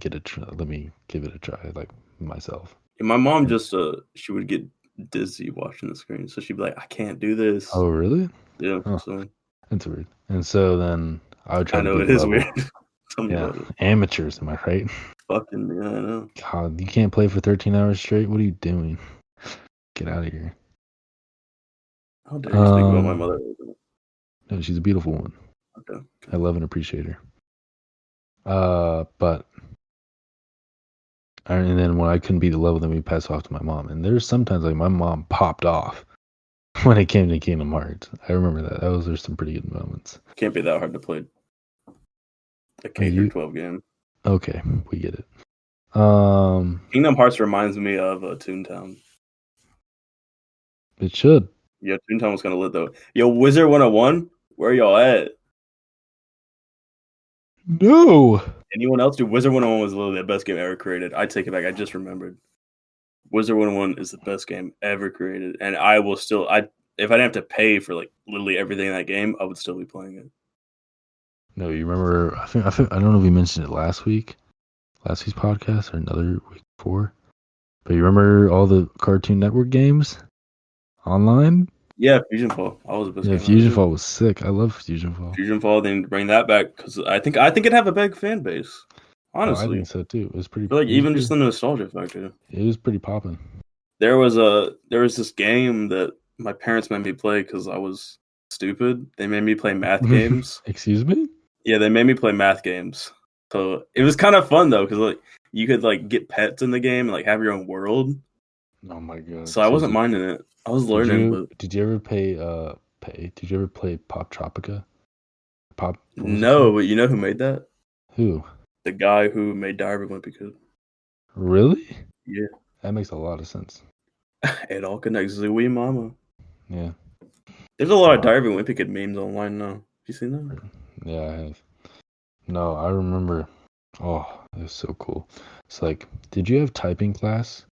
let me give it a try, like myself." And my mom And, just she would get dizzy watching the screen, so she'd be like, "I can't do this." oh, really? Yeah, Oh, so that's weird. And so then I would try I to know beat it a is level. weird. Tell me Yeah, about it. amateurs, am I right? Fucking yeah, I know. God, you can't play for 13 hours straight. What are you doing? Get out of here. How dare you speak about my mother? No, she's a beautiful woman. Okay. I love and appreciate her. But and then when I couldn't beat the level, then we pass off to my mom. And there's sometimes like my mom popped off when it came to Kingdom Hearts. I remember that. There's some pretty good moments. Can't be that hard to play a Are K through you 12 game. okay? We get it. Um, Kingdom Hearts reminds me of Toontown. it should. Yeah, Toontown was kind of lit though. Yo, Wizard 101, where y'all at? No. Anyone else? Dude, Wizard 101 was literally the best game ever created. I take it back. I just remembered. Wizard 101 is the best game ever created, and I will still. I if I didn't have to pay for like literally everything in that game, I would still be playing it. No, you remember? I don't know if we mentioned it last week's podcast or another week before. But you remember all the Cartoon Network games online? Yeah, Fusion Fall. That was the best Yeah, game ever Fusion too. Fall was sick. I love Fusion Fall. Fusion Fall, then bring that back because I think it'd have a big fan base. Oh, I Honestly, think so too. I feel like even just the nostalgia factor. It was pretty popping. There was this game that my parents made me play because I was stupid. They made me play math games. Excuse me? Yeah, they made me play math games. So it was kind of fun though, because like you could like get pets in the game and like have your own world. Oh my god. So I wasn't minding it. I was learning, but Did you ever did you ever play Pop Tropica? What was it no. called? But you know who made that? Who? The guy who made Diary of a Wimpy Kid. Really? Yeah, That makes a lot of sense. it all connects. The wee mama. Yeah. There's a lot of No, Diary of a Wimpy Kid memes online now. You seen that? yeah, I have. No, I remember. Oh, it was so cool. It's like, did you have typing class?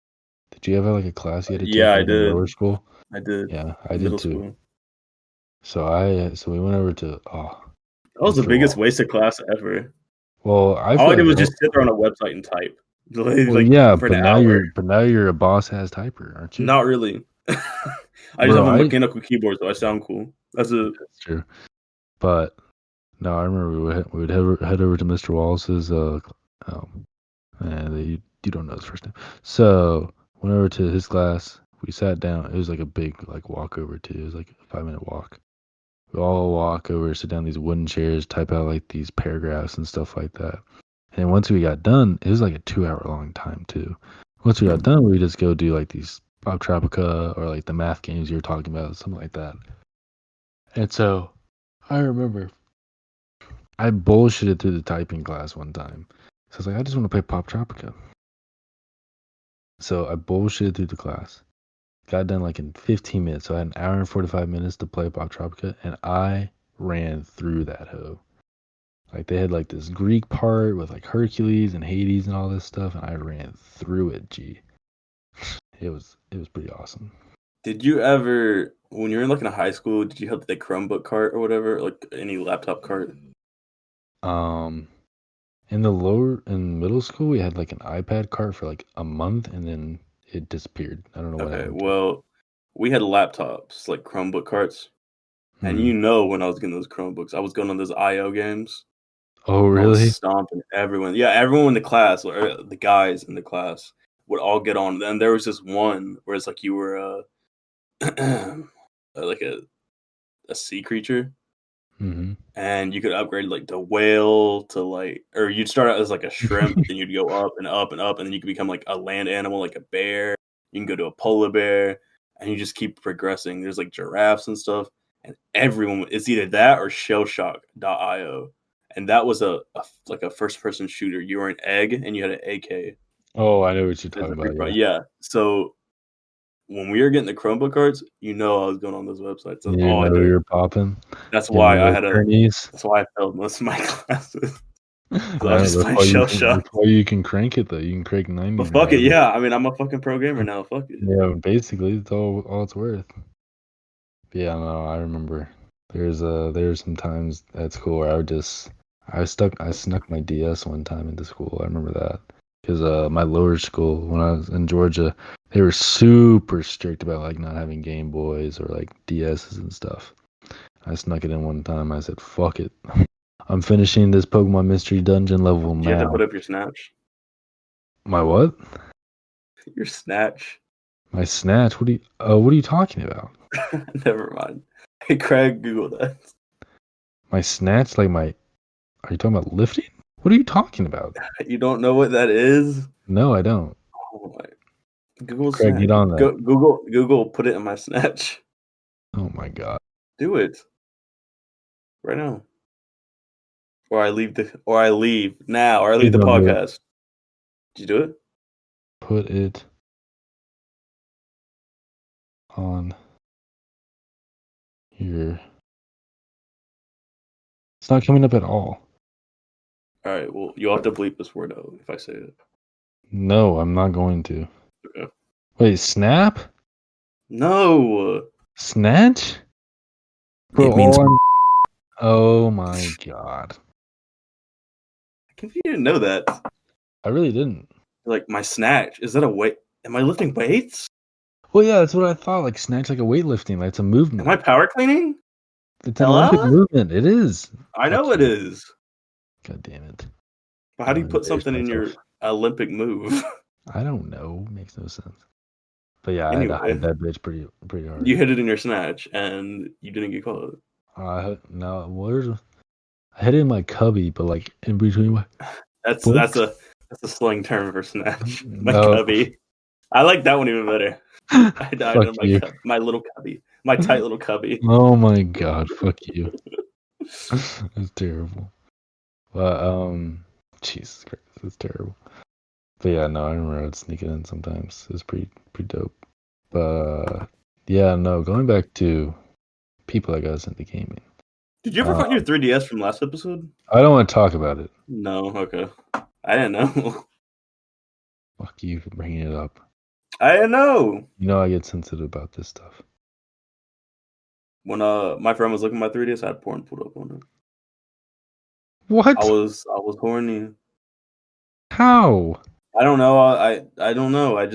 Did you have like a class you had to Yeah, take I like in did. lower school? I did. Yeah, I In did middle too. school. So we went over to That was the Mr. biggest Wall. waste of class ever. Well, I All feel I did like was just sit there on a website and type, well, like yeah, for an but hour. now you're a boss has typer, aren't you? Not really. I just Bro, have a mechanical keyboard, so I sound cool. That's it. that's true. But no, I remember we would head over to Mr. Wallace's and you don't know his first name. So went over to his class. We sat down. It was like a big like walk over too. It was like a 5-minute walk. We all walk over, sit down these wooden chairs, type out like these paragraphs and stuff like that. And once we got done, it was like a 2 hour long time too. Once we got done, we just go do like these Pop Tropica or like the math games you were talking about, something like that. And so I remember I bullshitted through the typing class one time. So I was like, I just want to play Pop Tropica. So I bullshitted through the class. Got done like in 15 minutes. So I had an hour and 45 minutes to play Pop Tropica, and I ran through that hoe. Like they had like this Greek part with like Hercules and Hades and all this stuff, and I ran through it. G, it was pretty awesome. Did you ever, when you were like in high school, did you have the Chromebook cart or whatever, like any laptop cart? Um, in middle school, we had like an iPad cart for like a month, and then it disappeared. I don't know what Okay, happened to it. well, we had laptops, like Chromebook carts. And Hmm. when I was getting those Chromebooks, I was going on those IO games. Oh, I was really? stomping everyone. Yeah, everyone in the class, or the guys in the class, would all get on. Then there was this one where it's like you were like a sea creature, Hmm. and you could upgrade like the whale to like, or you'd start out as like a shrimp, then you'd go up and up and up, and then you could become like a land animal, like a bear. You can go to a polar bear, and you just keep progressing. There's like giraffes and stuff, and everyone it's either that or shellshock.io. And that was a first person shooter. You were an egg and you had an AK. Oh, I know what you're talking about. Yeah. So when we were getting the Chromebook cards, I was going on those websites. That's You all I know did. you're popping. That's why I had That's why I failed most of my classes. I So I just played Shell Shock. That's why you can crank it though. You can crank 90. But fuck it, yeah. I mean, I'm a fucking pro gamer now. Fuck it. Yeah, basically, it's all it's worth. But yeah, no, I remember there's some times at school where I snuck my DS one time into school. I remember that because my lower school when I was in Georgia, they were super strict about like not having Game Boys or like DSs and stuff. I snuck it in one time. I said, "Fuck it, I'm finishing this Pokemon Mystery Dungeon level now." You had to put up your Snatch. My what? Your Snatch. My Snatch? What are you talking about? Never mind. Hey, Craig, Google that. My Snatch? Like my... Are you talking about lifting? What are you talking about? You don't know what that is? No, I don't. Oh my. Google Craig, Snatch. get on that. Google, put it in my Snatch. Oh my god. Do it. Right now. Or I leave now, or I leave the podcast. Did you do it? Put it on here. It's not coming up at all. Alright, well, you'll have to bleep this word out if I say it. No, I'm not going to. Okay. Wait, Snap? No! Snatch? Bro, it means... Oh my god. I can't believe you didn't know that. I really didn't. Like, my Snatch. Is that a weight? Am I lifting weights? Well, yeah, that's what I thought. Like, Snatch like a weightlifting. Like, it's a movement. Am I power cleaning? It's an Olympic movement. It is. I know it is. God damn it. But how do you put something in your Olympic move? I don't know. Makes no sense. But yeah, anyway, I hit that bitch pretty hard. You hit it in your Snatch, and you didn't get caught. No, I hit it in my cubby, but like in between my... That's a slang term for Snatch. My cubby. I like that one even better. I died in my little cubby. My tight little cubby. Oh my god, fuck you. That's terrible. But Jesus Christ, that's terrible. But yeah, no, I remember I'd sneak it in sometimes. It was pretty dope. But yeah, no, going back to people that got us into gaming. Did you ever find your 3DS from last episode? I don't want to talk about it. No, okay. I didn't know. Fuck you for bringing it up. I didn't know. You know I get sensitive about this stuff. When my friend was looking at my 3DS, I had porn pulled up on it. What? I was horny. How? I don't know. I don't know. I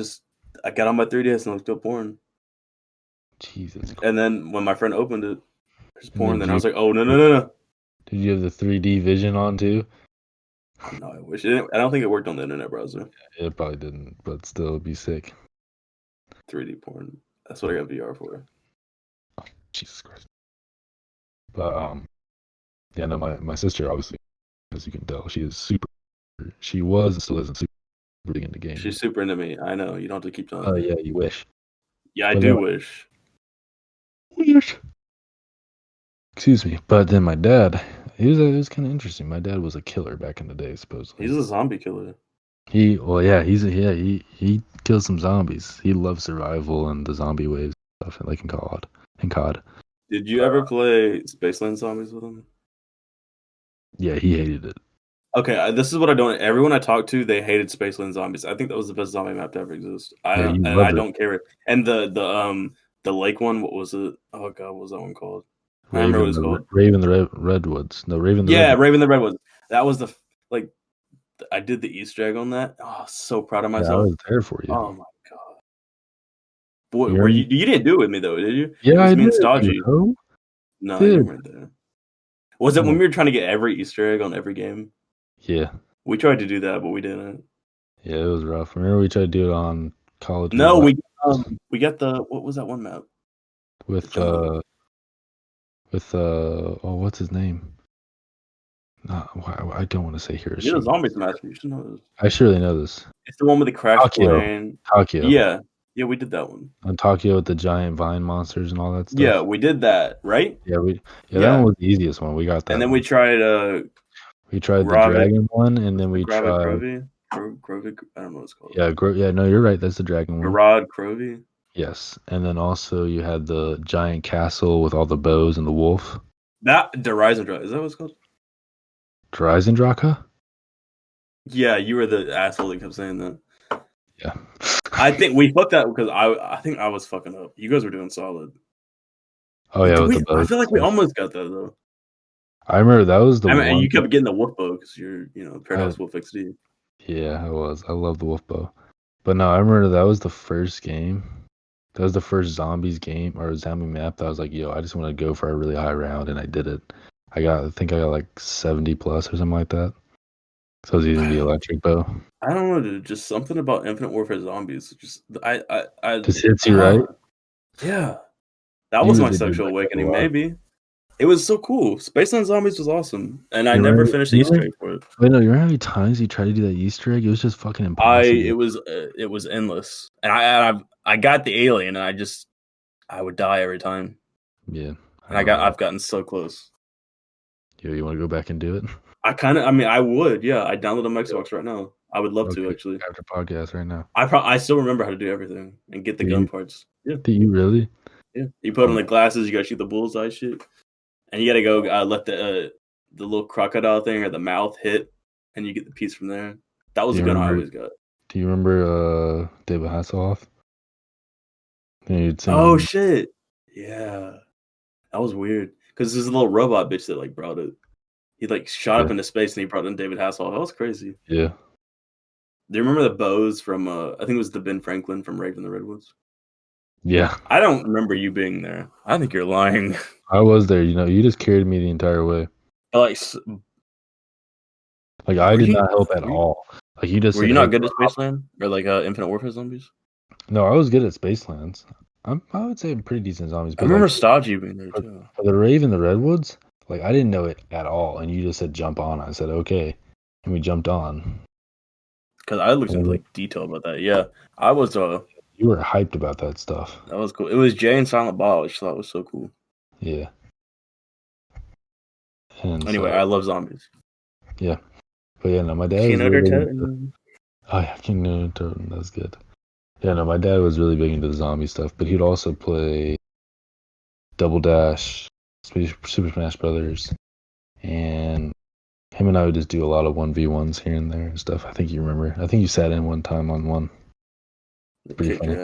got on my 3DS and looked up porn. Jesus Christ. And then when my friend opened it, there's porn. Then I was like, oh no. Did you have the 3D vision on too? No, I wish. I don't think it worked on the internet browser. It probably didn't, but still, it'd be sick. 3D porn. That's what I got VR for. Oh, Jesus Christ. But yeah, no, my sister, obviously, as you can tell, she was and still isn't super big into games. She's super into me. I know. You don't have to keep telling me. Oh yeah, you wish. Yeah, I do wish. Excuse me. But then my dad, it was kind of interesting. My dad was a killer back in the day, supposedly. He's a zombie killer. He kills some zombies. He loves survival and the zombie waves stuff, like in COD. Did you ever play Spaceland Zombies with him? Yeah, he hated it. Okay, this is what I don't. Everyone I talked to, they hated Spaceland Zombies. I think that was the best zombie map to ever exist. I don't care. And the lake one, what was it? Oh god, what was that one called? I remember what it was called. Raven the Redwoods. No, Raven the Redwoods. Raven the Redwoods. That was I did the Easter egg on that. Oh, so proud of myself. Yeah, I was there for you. Oh my god. Boy, were you didn't do it with me though, did you? Yeah, I did. And Stodgy. No, you weren't there. Was it when we were trying to get every Easter egg on every game? Yeah. We tried to do that, but we didn't. Yeah, it was rough. Remember we tried to do it on College. No, we got what was that one map? With what's his name? No, I don't want to say Hiroshima. You're a Zombies master. You should know this. I surely know this. It's the one with the crash plane. Takio. Yeah. Yeah, we did that one. On Tokyo with the giant vine monsters and all that Yeah, stuff. we did that, right? Yeah, that Yeah. one was the easiest one. We got that And then one. we tried We tried the Gravik, dragon one, and then we Gravik tried Krovi. Grovik, I don't know what it's called. yeah, no, you're right. That's the dragon one. Garad Krovi. Yes, and then also you had the giant castle with all the bows and the wolf. That Horizon Drive. Is that what it's called? Dreisendrache? Yeah, you were the asshole that kept saying that. Yeah. I think we fucked that because I think I was fucking up. You guys were doing solid. Oh yeah, with the bows. I feel like we almost got that though. I remember that was the I mean, one. and you kept getting the wolf bow because you're, Paradox Wolf XD. Yeah, I was. I love the wolf bow. But no, I remember that was the first game. That was the first zombies game or zombie map that I was like, yo, I just want to go for a really high round, and I did it. I think I got like 70 plus or something like that. So I was using the electric bow. I don't know, dude. Just something about Infinite Warfare Zombies. Just I Just hits you right. Yeah, that You was my really did sexual like that a awakening. lot. Maybe it was so cool. Spaceland Zombies was awesome, and I You never remember- finished the you Easter remember- egg for it. Wait, no, you remember how many times you tried to do that Easter egg? It was just fucking impossible. It was endless, and I got the alien, and I would die every time. Yeah. And I've gotten so close. Yo, you want to go back and do it? I would, yeah. I download on Xbox right now. I would love to, actually. After podcast right now. I still remember how to do everything and get the gun parts. Yeah. Do you really? Yeah. You put on the glasses, you gotta shoot the bullseye shit. And you gotta go let the little crocodile thing or the mouth hit, and you get the piece from there. That was the gun I always got. Do you remember David Hasselhoff? Oh shit! Yeah, that was weird because there's a little robot bitch that like brought it. He like shot up into space and he brought in David Hasselhoff. That was crazy. Yeah. Do you remember the bows from I think it was the Ben Franklin from Raven the Redwoods? Yeah. I don't remember you being there. I think you're lying. I was there. You just carried me the entire way. Like I did not help at all. Like you just were you not good at Spaceland or like Infinite Warfare Zombies? No, I was good at Spacelands. I would say I'm pretty decent zombies. But I remember Stodgy being there too. For the Raven the Redwoods, like I didn't know it at all, and you just said jump on. I said okay, and we jumped on. Because I looked into like detail about that. Yeah, I was. You were hyped about that stuff. That was cool. It was Jay and Silent Bob, which I thought was so cool. Yeah. And anyway, I love zombies. Yeah, but yeah, no, my dad. Oh yeah, King Totem. That's good. Yeah, no, my dad was really big into the zombie stuff, but he'd also play Double Dash, Super Smash Brothers, and him and I would just do a lot of 1v1s here and there and stuff. I think you remember. I think you sat in one time on one. Pretty funny.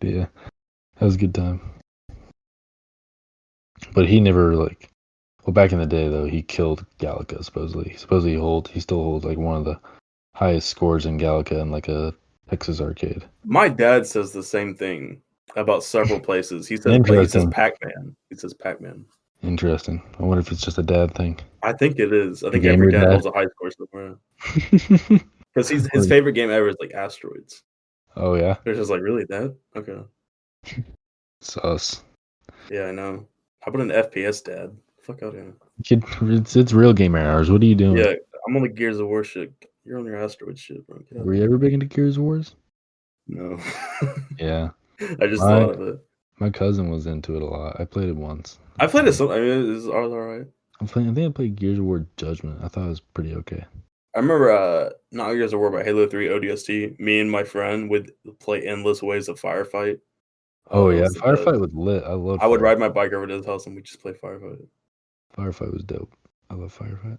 But yeah, that was a good time. But he never back in the day though, he killed Gallica supposedly. He still holds like one of the highest scores in Gallica in like a Texas arcade. My dad says the same thing about several places. He says Pac-Man. He says Pac-Man. Interesting. I wonder if it's just a dad thing. I think it is. I think every dad holds a high score somewhere. Because his favorite game ever is like Asteroids. Oh yeah. They're just like, really, Dad? Okay. Sus. Yeah, I know. How about an FPS, Dad? Fuck out here. Kid, it's real gamer hours. What are you doing? Yeah, I'm on the Gears of War shit. You're on your Asteroid shit, bro. Were you ever big into Gears of Wars? No. Yeah. I just thought of it. My cousin was into it a lot. I played it once. I played it some. I mean, it's all right. I think I played Gears of War Judgment. I thought it was pretty okay. I remember not Gears of War, but Halo 3 ODST. Me and my friend would play endless ways of Firefight. Oh yeah, Firefight was lit. I would ride my bike over to his house and we just play Firefight. Firefight was dope. I love Firefight.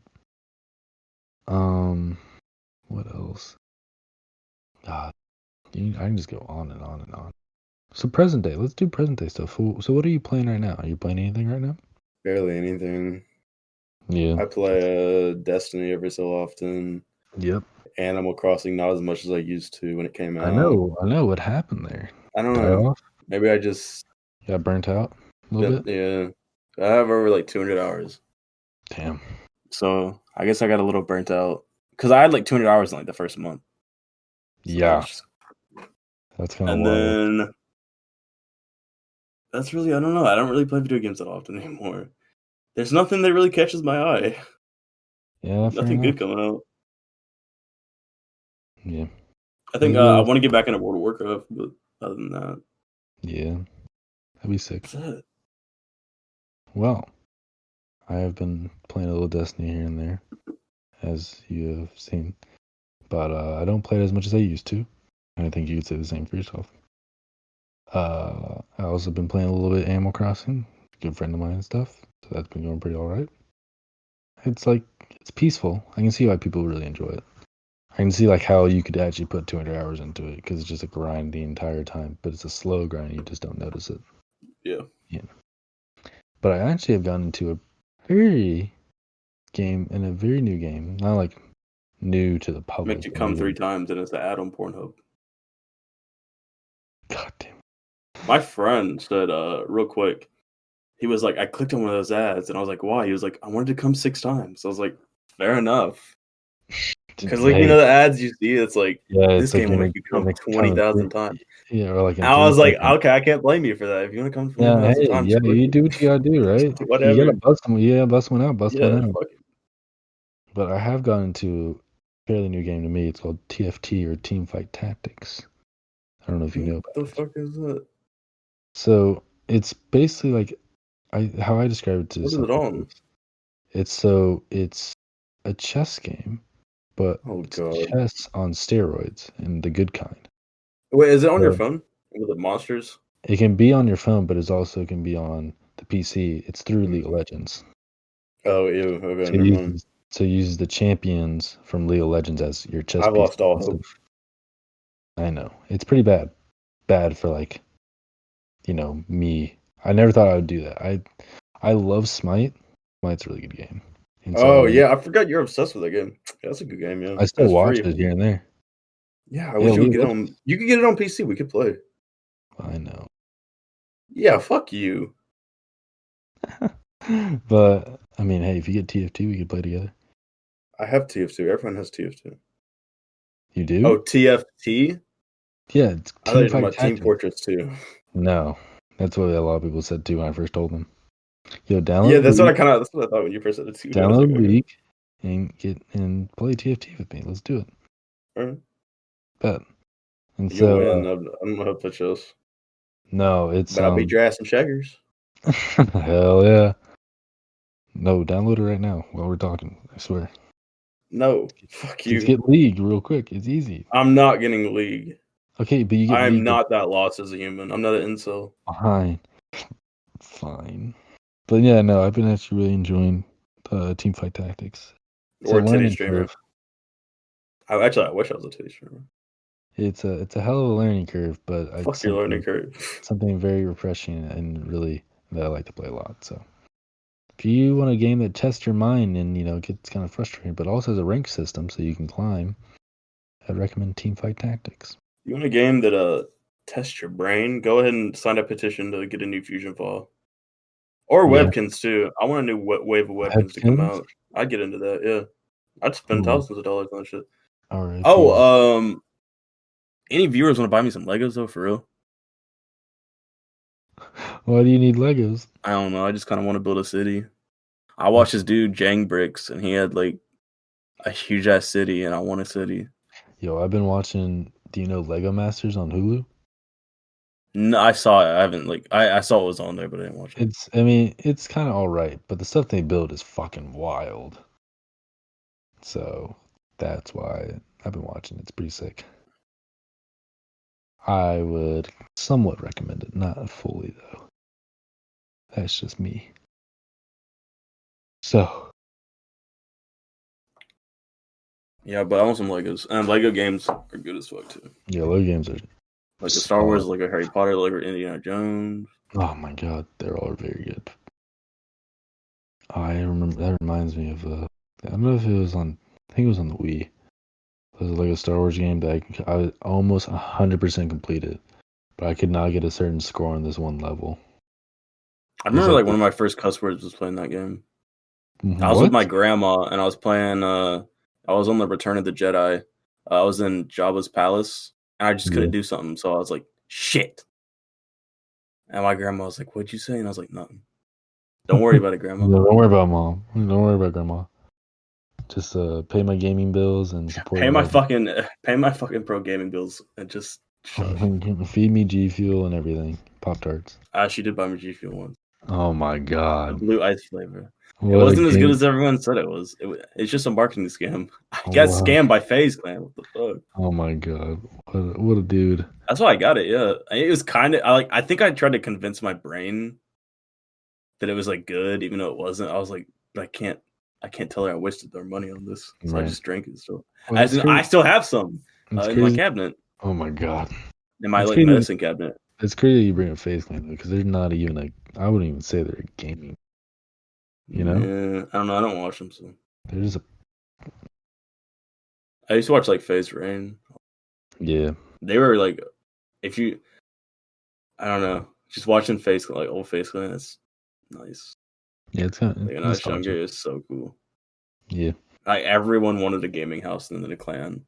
What else? God, I can just go on and on and on. So present day. Let's do present day stuff. So what are you playing right now? Are you playing anything right now? Barely anything. Yeah. I play Destiny every so often. Yep. Animal Crossing not as much as I used to when it came out. I know what happened there. I don't know. Maybe I just got burnt out a little bit. Yeah. I have over like 200 hours. Damn. So I guess I got a little burnt out because I had like 200 hours in like the first month. So yeah. That's kind of wild. And then that's really, I don't know. I don't really play video games that often anymore. There's nothing that really catches my eye. Yeah. Nothing good coming out. Yeah. I think I want to get back into World of Warcraft, but Other than that, Yeah, that'd be sick. that's it. Well, I have been playing a little Destiny here and there, as you have seen, but I don't play it as much as I used to. I think you could say the same for yourself. I also been playing a little bit Animal Crossing, good friend of mine and stuff. So that's been going pretty all right. It's peaceful. I can see why people really enjoy it. I can see like how you could actually put 200 hours into it because it's just a grind the entire time, but it's a slow grind. You just don't notice it. Yeah. But I actually have gotten into a very new game, not like new to the public. Make you come 3 times and it's the ad on Pornhub. God damn. My friend said, real quick, he was like, I clicked on one of those ads and I was like, why? He was like, I wanted to come 6 times. I was like, fair enough. Because like the ads you see, it's like this game will make you come 20,000 times. Yeah, or like. I was like, okay, I can't blame you for that. If you want to come 20,000 times, yeah, you do what you gotta do, right? Whatever. You gotta bust them. Yeah, bust one out. Fuck it. But I have gotten into a fairly new game to me. It's called TFT or Team Fight Tactics. I don't know if you know about it. What the fuck is that? So it's basically like how I describe it to. What is it on? It's a chess game, but it's chess on steroids and the good kind. Wait, is it on your phone with the monsters? It can be on your phone, but it also can be on the PC. It's through League of Legends. Oh, ew. Okay, so it uses the champions from League of Legends as your chess piece. I've lost all hope. I know. It's pretty bad. Bad for like, me. I never thought I would do that. I love Smite. Smite's a really good game. Yeah, I forgot you're obsessed with that game. That's a good game, yeah. I still watch it here and there. Yeah, I wish you could get it on. You could get it on PC. We could play. I know. Yeah, fuck you. But I mean, hey, if you get TF2, we could play together. I have TF2. Everyone has TF2. You do? Oh, TFT? Yeah, it's I thought you were talking about Team Fortress 2. No, that's what a lot of people said too when I first told them. Yo, download. Yeah, that's what I thought when you first said it too. Download League and play TFT with me. Let's do it. All right. Bet. And you win. I'm gonna put yours. No, it's. But I'll beat your ass in Shaggers. Hell yeah. No, download it right now while we're talking. I swear. No, fuck you. Just get League real quick. It's easy. I'm not getting League. Okay, but you get. I'm not that lost as a human. I'm not an incel. Fine. But yeah, no, I've been actually really enjoying Team Fight Tactics. It's or a titty streamer. I wish I was a titty streamer. It's a hell of a learning curve, but fuck your learning curve. Something very refreshing and really that I like to play a lot. So if you want a game that tests your mind and gets kind of frustrating, but also has a rank system so you can climb, I'd recommend Team Fight Tactics. You want a game that tests your brain? Go ahead and sign a petition to get a new Fusion file. Or Webkins too. I want a new wave of Webkins to come out. I'd get into that. Yeah, I'd spend thousands of dollars on that shit. All right. Any viewers want to buy me some Legos though? For real? Why do you need Legos? I don't know. I just kind of want to build a city. I watched this dude Jang Bricks, and he had like a huge ass city, and I want a city. Yo, I've been watching. Do you know Lego Masters on Hulu? No, I saw it. I haven't I saw it was on there, but I didn't watch it. It's kind of all right, but the stuff they build is fucking wild. So that's why I've been watching. It's pretty sick. I would somewhat recommend it, not fully though. That's just me. So. Yeah, but I want some Legos. And Lego games are good as fuck too. Yeah, Lego games are like the Star Wars, like a Harry Potter, like Indiana Jones. Oh my god, they're all very good. I remember that reminds me of I don't know if it was on. I think it was on the Wii. It was like a Star Wars game that I almost 100% completed, but I could not get a certain score on this one level. I remember one of my first cuss words was playing that game. I was with my grandma and I was playing. I was on the Return of the Jedi. I was in Jabba's palace and I just couldn't do something, so I was like, "Shit!" And my grandma was like, "What'd you say?" And I was like, "Nothing." Don't worry about it, Grandma. No, don't worry about Mom. Don't worry about Grandma. Just pay my gaming bills and support. Pay my fucking pro gaming bills and just Shush. Feed me G Fuel and everything. Pop Tarts. She did buy me G Fuel once. Oh my The god. blue ice flavor. It What a wasn't as good game. as everyone said it was. It's just a marketing scam. I got Wow. scammed by FaZe Clan. What the fuck? Oh my god. What a dude. That's why I got it. Yeah, it was kind of. I think I tried to convince my brain that it was like good, even though it wasn't. I was like, I can't tell her I wasted their money on this, so I Right. just drank it. So Well, it's I still have some It's in my crazy. cabinet, Oh my god. in my It's like crazy. medicine cabinet. It's crazy you bring up FaZe Clan though, because they're not even like I wouldn't even say they're gaming. You know? Yeah, I don't know. I don't watch them. So They're just I used to watch like FaZe Rain. yeah. They were like, if you, I don't know, just watching FaZe Clan, like old FaZe Clan, it's nice. Yeah, it's kind Like when I was younger, it was so cool. Yeah. Like everyone wanted a gaming house and then a clan.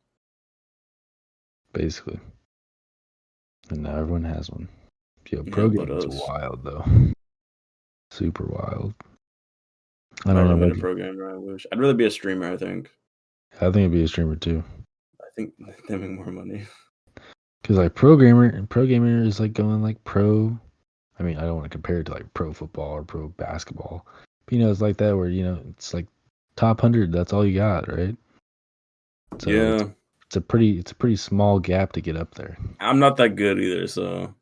Basically. And now everyone has one. Yo, Yeah, pro but gaming's us. wild though. Super wild. I I don't know been a about you. programmer. I wish I'd rather be a streamer. I think. I think it'd be a streamer too. I think they make more money. Cause like pro gamer is like going like pro. I mean, I don't want to compare it to like pro football or pro basketball. But it's like that where it's like top 100. That's all you got, right? So Yeah, it's a pretty small gap to get up there. I'm not that good either. So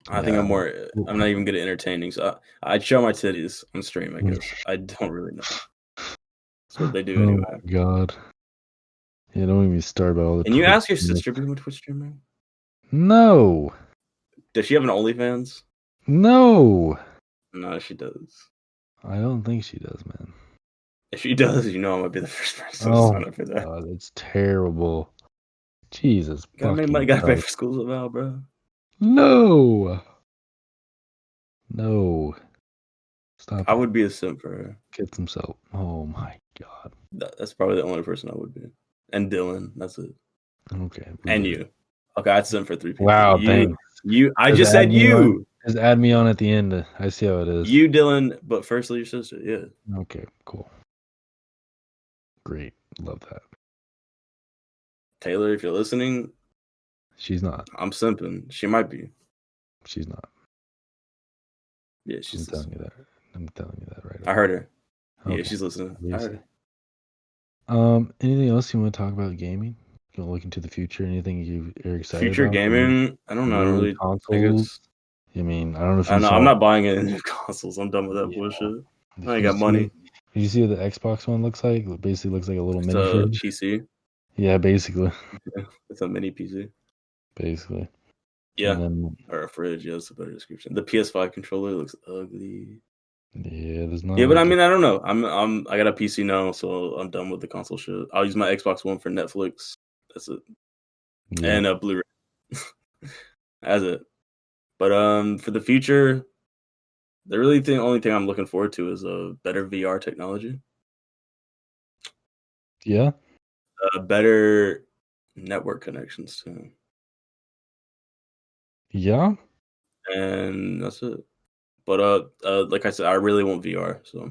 I think Yeah. I'm more. I'm not even good at entertaining. So I'd show my titties on stream. I guess I don't really know. That's what they do anyway. Oh my god. Yeah, don't even start about all the. Can you ask your sister to become a Twitch streamer? No. Does she have an OnlyFans? No. No, she does. I don't think she does, man. If she does, I might be the first person to Oh sign up for that. god, it's terrible. Jesus Gotta make fucking money, gotta pay Christ. for schools about, bro. No. No. Stop I it. would be a simp for her. Gets himself. Oh my god. That's probably the only person I would be. And Dylan, that's it. Okay. And you. Okay, I'd simp for 3 people. Wow, You, thanks. I just said you. Just add me on at the end. I see how it is. You, Dylan, but firstly your sister, yeah. Okay, cool. Great. Love that. Taylor, if you're listening, She's not. I'm simping. She might be. She's not. Yeah, she's telling you that. I'm telling you that right I heard her. Okay. Yeah, she's listening. I heard her. Anything else you want to talk about gaming? You want to look into the future? Anything you're excited Future about? gaming? I don't know. I don't really. Consoles? I mean, I don't know if I know. I'm not buying any new consoles. I'm done with that bullshit. I ain't got money. Did you see what the Xbox One looks like? It basically looks like a little mini fridge. PC. Yeah, basically. It's a mini PC. Basically. Yeah. Or a fridge. Yeah, that's a better description. The PS5 controller looks ugly. Yeah, it is not. Yeah, but I mean, I don't know. I got a PC now, so I'm done with the console shit. I'll use my Xbox One for Netflix. That's it. Yeah. And a Blu-ray. That's it. But for the future, the only thing I'm looking forward to is a better VR technology. Yeah. Better network connections too. Yeah. And that's it. But like I said, I really want VR, so.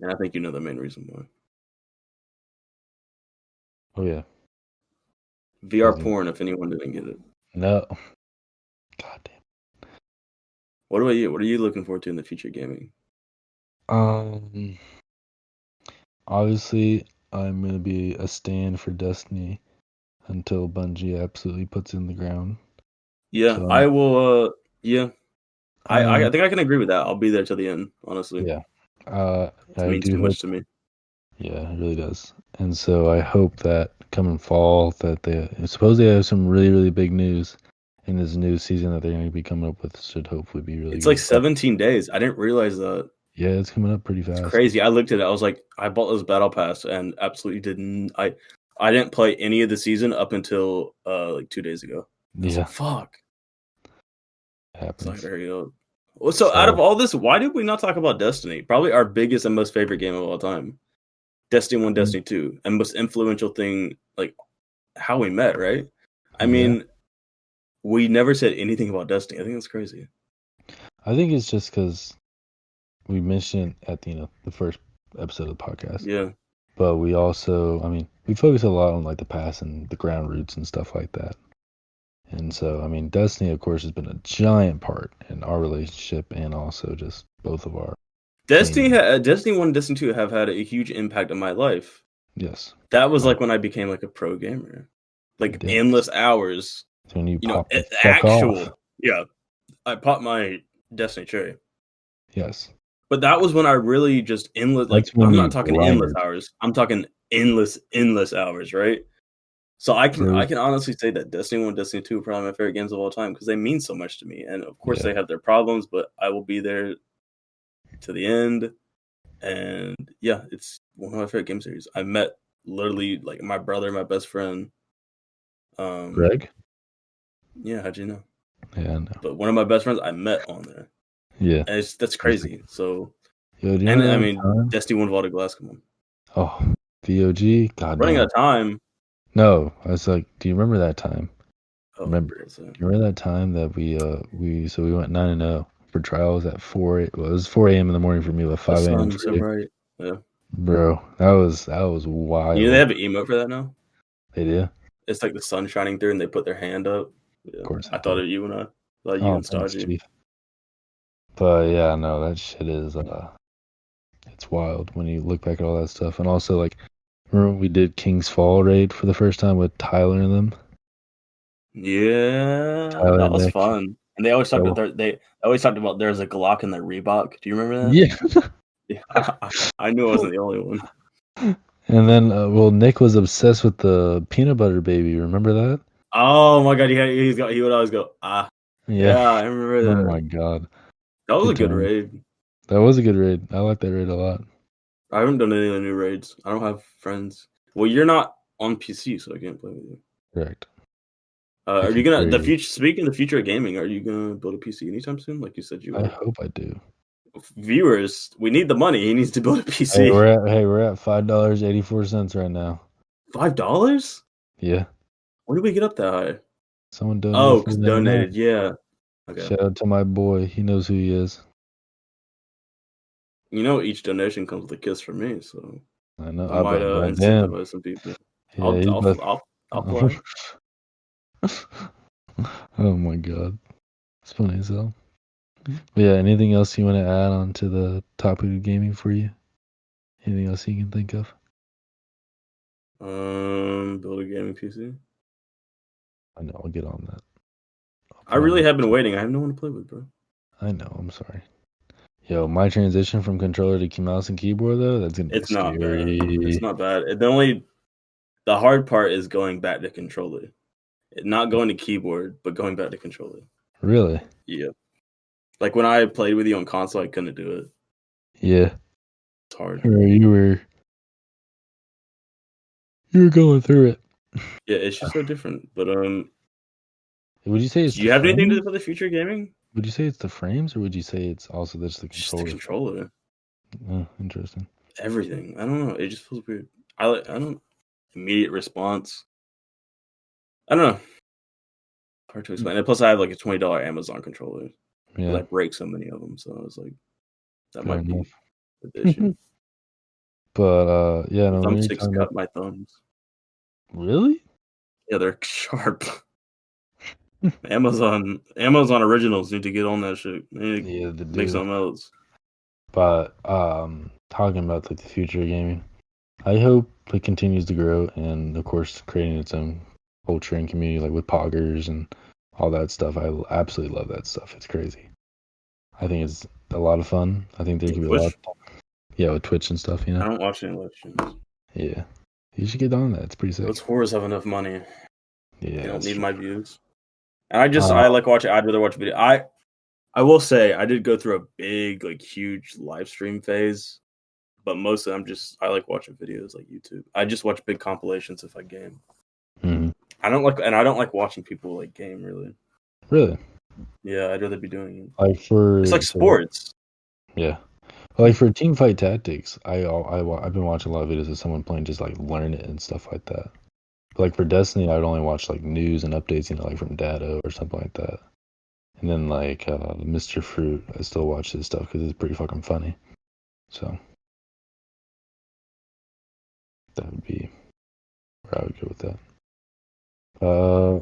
And I think you know the main reason why. Oh yeah. VR porn, if anyone didn't get it. No. God damn. What about you? What are you looking forward to in the future gaming? Obviously, I'm gonna be a stand for Destiny until Bungie absolutely puts it in the ground. Yeah, so, I will. Yeah, I think I can agree with that. I'll be there till the end. Honestly. Yeah. It means too much to me. Yeah, it really does. And so I hope that coming fall that they supposedly have some really, really big news in this new season that they're going to be coming up with should hopefully be really It's good. Like 17 days. I didn't realize that. Yeah, it's coming up pretty fast. It's crazy. I looked at it. I was like, I bought this battle pass and absolutely didn't. I didn't play any of the season up until like 2 days ago. I was like, fuck. It happens. So I hurry up. Well, so out of all this, why did we not talk about Destiny? Probably our biggest and most favorite game of all time. Destiny 1, Destiny 2, and most influential thing, like how we met, right? I mean, we never said anything about Destiny. I think that's crazy. I think it's just because we mentioned it at the first episode of the podcast. Yeah. But we also, I mean, we focus a lot on like the pass and the ground routes and stuff like that. And so, I mean, Destiny, of course, has been a giant part in our relationship and also just both of our Destiny, gaming. Destiny 1 and Destiny 2 have had a huge impact on my life. Yes. That was like when I became like a pro gamer. Like Yes. endless hours. When you You know, pop the fuck off. actual. Yeah. I popped my Destiny cherry. Yes. But that was when I really just endless, like, That's when I'm you not talking endless grinded. hours. I'm talking endless hours, right? So Bro. I can honestly say that Destiny 1, Destiny 2 are probably my favorite games of all time because they mean so much to me. And of course Yeah. they have their problems, but I will be there to the end. And yeah, it's one of my favorite game series. I met literally like my brother, my best friend. Greg? Yeah, how'd you know? Yeah, I know. But one of my best friends I met on there. Yeah. And that's Just like, crazy. So yo, do you and I remember that mean time? Destiny 1 Vault of Glass, come on. Oh, VOG? Running out Goddamn. of time. No, I was like, do you remember that time? Oh, Remember? what's that? Do you remember that time that we went 9-0 for trials at 4 well, it was 4 a.m. in the morning for me, but The 5 a.m. sun's for so you. bright. Yeah. Bro, that was You know they wild. have an emote for that now? They did? Of It's like the sun shining through and they put their hand up. Yeah. course I they thought did. of you when I thought you Oh, and thanks, Stodgy. Chief. But yeah, no, that shit is it's wild when you look back at all that stuff. And also like remember when we did King's Fall raid for the first time with Tyler and them? Yeah, Tyler that and was Nick. fun. And they always talked That about they always talked about there's a Glock in the Reebok. Do you remember that? Yeah. Yeah, I knew I wasn't the only one. And then, well, Nick was obsessed with the peanut butter baby. Remember that? Oh my god, he would always go, Yeah. yeah, I remember Oh that. my god. That was a Good good times. raid. That was a good raid. I like that raid a lot. I haven't done any of the new raids. I don't have friends. Well, you're not on PC, so I can't play with you. Correct. I Are you can gonna carry the you. future? Speaking of the future of gaming, are you gonna build a PC anytime soon? Like you said you I were. hope I do. Viewers, we need the money. He needs to build a Hey, PC. we're at $5.84 right now. $5? Yeah. When did we get up that high? Someone donated Oh, for because the donated. 99. Yeah. Okay. Shout out to my boy. He knows who he is. You know, each donation comes with a kiss from me, so I know. I might But damn. incentivize some people. Yeah, he's about. I'll fly. Oh my god. It's funny as hell. But yeah, anything else you want to add on to the topic of gaming for you? Anything else you can think of? Build a gaming PC. I know, I'll get on that. I'll I put on really my have been waiting. I have no one to play with, bro. I know, I'm sorry. Yo, my transition from controller to mouse and keyboard though, that's gonna be It's not bad. It's scary. not bad. The hard part is going back to controller. Not going to keyboard, but going back to controller. Really? Yeah. Like when I played with you on console, I couldn't do it. Yeah. It's hard. Or you were going through it. Yeah, it's just so different. But Would you say it's do the you have anything to do frames? for the future gaming? Would you say it's the frames, or would you say it's also just the Just the controller? controller. Oh, interesting. Everything. I don't know. It just feels weird. I don't immediate response. I don't know. Hard to explain. And plus, I have like a $20 Amazon controller because Yeah, I break so many of them. So I was like, that fair might be enough. the issue. But yeah, The no, when you're thumbsticks talking about cut my thumbs. really? Yeah, they're sharp. Amazon originals need to get on that shit. They need to Yeah, they make do. something else. But talking about like the future of gaming, I hope it continues to grow, and of course, creating its own culture and community, like with poggers and all that stuff. I absolutely love that stuff. It's crazy. I think it's a lot of fun. I think there could be a lot. Twitch. Yeah, with Twitch and stuff. I don't watch any live streams. Yeah, you should get on that. It's pretty Those sick. whores have enough money. Yeah, They don't that's need true. my views. And Uh, I like watching. I'd rather watch video. I will say I did go through a big, like, huge live stream phase, but mostly I like watching videos like YouTube. I just watch big compilations if I game. mhm. I don't like watching people like game really. Really? Yeah, I'd rather be doing it. Like It's like so sports. yeah. Like for team fight tactics, I've been watching a lot of videos of someone playing just like learn it and stuff like that. But like for Destiny, I would only watch like news and updates, like from Dado or something like that. And then like Mr. Fruit, I still watch his stuff because it's pretty fucking funny. So That would be where I would go with that.